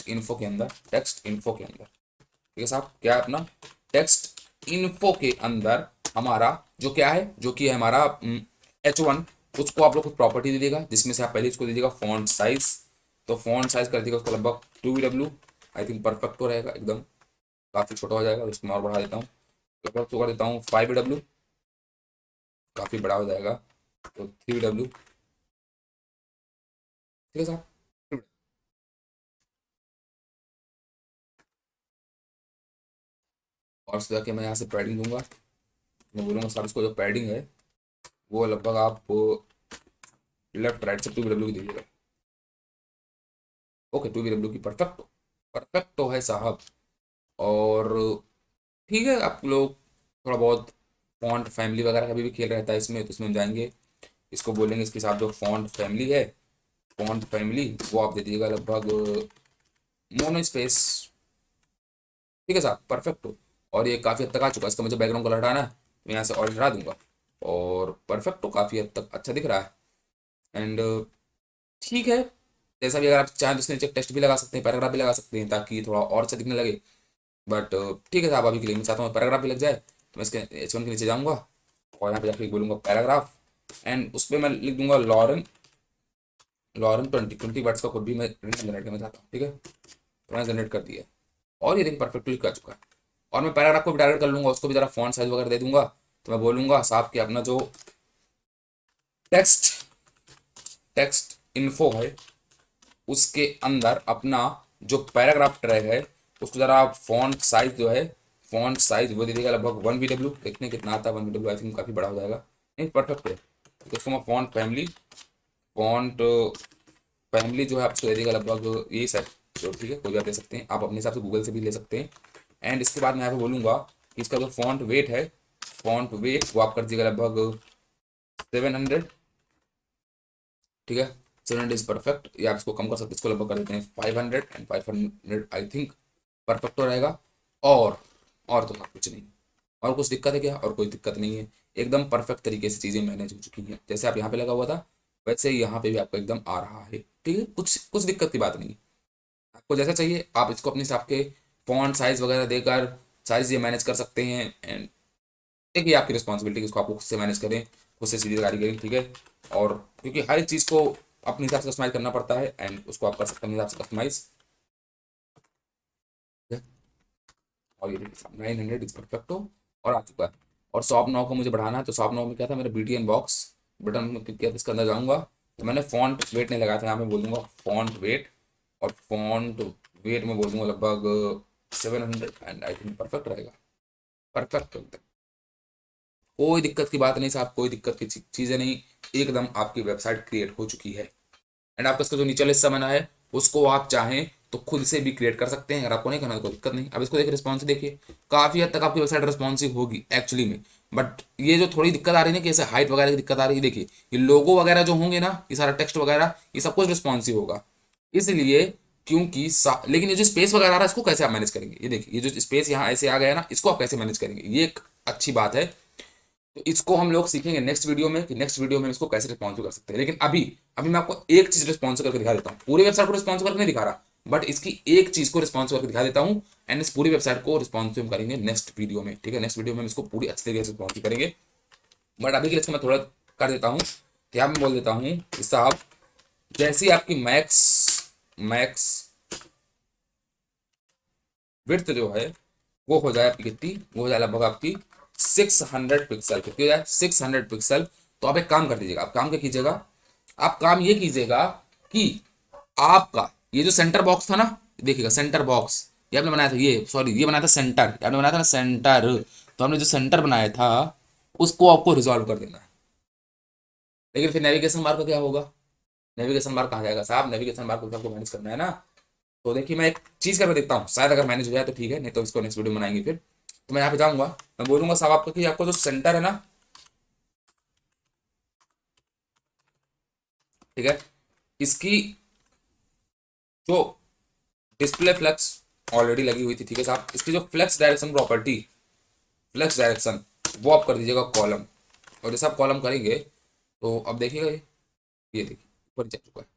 है साहब, क्या है अपना टेक्स्ट इन्फो के अंदर हमारा जो क्या है, जो कि है हमारा H1, उसको आप लोग कुछ प्रॉपर्टी दीजिएगा, जिसमें से आप पहले इसको दीजिएगा फॉन्ट साइज। तो फॉन्ट साइज कर दीजिएगा उसका लगभग 2 VW, आई थिंक परफेक्ट हो रहेगा एकदम, काफ़ी छोटा हो जाएगा, इसको मैं और बढ़ा देता हूँ, लगभग तो कर देता हूँ 5 VW, काफ़ी बड़ा हो जाएगा, तो 3 VW, ठीक है साहब। और उसके जाके मैं यहाँ से पैडिंग दूंगा, मैं बोलूँगा साहब इसको जो पैडिंग है वो लगभग आप लेफ्ट राइट से 2 VW की दीजिएगा, ओके 2 VW की, परफेक्ट, परफेक्ट तो है साहब। और ठीक है, आप लोग थोड़ा बहुत फॉन्ट फैमिली वगैरह का भी खेल रहता है इसमें, तो इसमें हम जाएंगे, इसको बोलेंगे इसके साथ जो फॉन्ट फैमिली है, फॉन्ट फैमिली वो आप दे दीजिएगा लगभग मोनो स्पेस, ठीक है साहब, परफेक्ट हो। और ये काफ़ी हद तक आ चुका है, इसका मुझे बैकग्राउंड कलर हटाना है, मैं यहाँ से ऑरेंज हटा दूंगा, और परफेक्ट हो, काफ़ी हद तक अच्छा दिख रहा है। एंड ठीक है, जैसा भी अगर आप चाहें तो इसके नीचे टेक्स्ट भी लगा सकते हैं, पैराग्राफ भी लगा सकते हैं, ताकि थोड़ा और अच्छा दिखने लगे। बट ठीक है साहब, अभी के लिए मैं चाहता हूँ पैराग्राफ भी लग जाए, तो मैं इसके H1 के नीचे जाऊँगा, और यहाँ पे जाके बोलूँगा पैराग्राफ, एंड उस पर मैं लिख दूंगा लॉरेन, 20 वर्ड्स का कुछ भी मैं जनरेट करना चाहता हूँ, ठीक है, तो मैंने जनरेट कर दिया, और ये देखिए परफेक्टली कर चुका है। और मैं पैराग्राफ को भी टारगेट कर लूँगा, उसको भी ज़रा फॉन्ट साइज वगैरह दे दूंगा, तो मैं बोलूँगा साहब कि अपना जो टेक्स्ट टेक्स्ट इन्फो है उसके अंदर अपना जो पैराग्राफ ट्रैक है उसको ज़रा आप फॉन्ट साइज जो है, फॉन्ट साइज वो दे देगा लगभग 1 VW, देखने कितना आता है 1 VW, आई थिंक काफ़ी बड़ा हो जाएगा, नहीं परफेक्ट है। तो उसको मैं फॉन्ट फैमिली जो है आपको दे देगा लगभग यही सर एपिसोड, ठीक है, कोई भी आप ले सकते हैं, आप अपने हिसाब से गूगल से भी ले सकते हैं। एंड इसके बाद मैं यहाँ पे बोलूँगा कि इसका जो फॉन्ट वेट है, फॉन्ट वेट वो आप कर दीजिएगा लगभग 700, ठीक है, 700 इज परफेक्ट। या आप इसको कम कर सकते हैं, इसको लगभग कर देते हैं 500, एंड 500 आई थिंक परफेक्ट हो रहेगा। और तो कुछ नहीं। और कुछ दिक्कत है क्या? और कोई दिक्कत नहीं है, एकदम परफेक्ट तरीके से चीज़ें मैनेज हो चुकी हैं। जैसे आप यहाँ पे लगा हुआ था वैसे ही यहाँ पे भी आपको एकदम आ रहा है, ठीक है, कुछ कुछ दिक्कत की बात नहीं है। आपको जैसा चाहिए आप इसको अपने हिसाब के फॉन्ट साइज वगैरह देकर सारी चीज़ें मैनेज कर सकते हैं। एंड देखिए आपकी रिस्पॉन्सिबिलिटी, इसको आपको खुद से मैनेज करें, खुद से सीधी गाड़ी करें, ठीक है। और क्योंकि हर एक चीज़ को अपने हिसाब से कस्टमाइज करना पड़ता है, एंड उसको आप कर सकते हैं अपने हिसाब से कस्टमाइज। और ये देखिए 900 इज परफेक्टो और आ चुका है। और शॉप नाउ को मुझे बढ़ाना है, तो शॉप नाउ में क्या था, मेरा BTN बॉक्स बटन में क्लिक किया, इसके अंदर जाऊंगा तो मैंने फॉन्ट वेट नहीं लगाया था, यहाँ मैं बोल दूंगा फॉन्ट वेट, और फॉन्ट वेट में बोल दूंगा लगभग 700, एंड आई थिंक परफेक्ट रहेगा, परफेक्ट एकदम। कोई दिक्कत की बात नहीं साहब, कोई दिक्कत की चीज़ें नहीं, एकदम आपकी वेबसाइट क्रिएट हो चुकी है। एंड आपका इसका जो नीचे हिस्सा बना है उसको आप चाहें तो खुद से भी क्रिएट कर सकते हैं, अगर आपको नहीं करना तो कोई दिक्कत नहीं। अब इसको देखिए रिस्पॉन्सिव, देखिए काफ़ी हद तक आपकी वेबसाइट रिस्पॉन्सिव होगी एक्चुअली में। बट ये जो थोड़ी दिक्कत आ रही है ना कि ऐसे हाइट वगैरह की दिक्कत आ रही है, देखिए ये लोगो वगैरह जो होंगे ना, ये सारा टेक्स्ट वगैरह ये सब कुछ रिस्पॉन्सिव होगा, इसलिए क्योंकि लेकिन ये जो स्पेस वगैरह आ रहा है इसको कैसे आप मैनेज करेंगे, ये देखिए ये जो स्पेस यहाँ ऐसे आ गया ना, इसको आप कैसे मैनेज करेंगे, ये एक अच्छी बात है। तो इसको हम लोग सीखेंगे नेक्स्ट वीडियो में कि नेक्स्ट वीडियो में इसको कैसे रिस्पॉन्सिव कर सकते हैं। लेकिन अभी अभी मैं आपको एक चीज रिस्पॉन्सिव करके दिखा देता हूँ, पूरी वेबसाइट को रिस्पॉन्सिव करके नहीं दिखा रहा, बट इसकी एक चीज को रिस्पॉन्सिव करके दिखा देता हूँ। एंड इस पूरी वेबसाइट को रिस्पॉन्सिव करेंगे नेक्स्ट वीडियो में, ठीक है, नेक्स्ट वीडियो में हम इसको पूरी अच्छी तरीके से रिस्पॉन्सिव करेंगे। बट अभी के लिए इसको मैं थोड़ा कर देता हूँ, यहाँ मैं बोल देता हूँ कि साहब जैसी आपकी मैक्स मैक्स विड्थ जो है वो हो जाए आपकी कितनी, वो हो जाए लगभग आपकी 600 पिक्सल, कितनी हो जाए 600 पिक्सल। तो आप एक काम कर दीजिएगा, आप काम क्या कीजिएगा, आप काम ये कीजिएगा कि आपका ये जो सेंटर बॉक्स था ना, देखिएगा सेंटर बॉक्स ये आपने बनाया था, ये सॉरी ये बनाया था सेंटर, आपने बनाया था ना सेंटर, तो हमने जो सेंटर बनाया था उसको आपको रिजॉल्व कर देना है। लेकिन फिर नेविगेशन बार का क्या होगा, नेविगेशन बार कहाँ जाएगा साहब, नेविगेशन बार को आपको मैनेज करना है ना। तो देखिए मैं एक चीज करके देखता हूँ, शायद अगर मैनेज हो जाए तो ठीक है, नहीं तो इसको नेक्स्ट वीडियो में बनाएंगे फिर। तो मैं यहाँ पे जाऊंगा, मैं बोलूंगा साहब आपको कि आपको जो सेंटर है ना, ठीक है, इसकी जो डिस्प्ले फ्लेक्स ऑलरेडी लगी हुई थी, ठीक है साहब, इसकी जो flex direction property, flex direction वो आप कर दीजिएगा कॉलम। और जैसे आप कॉलम करेंगे तो अब देखिएगा ये देखिए ऊपर जा चुका है,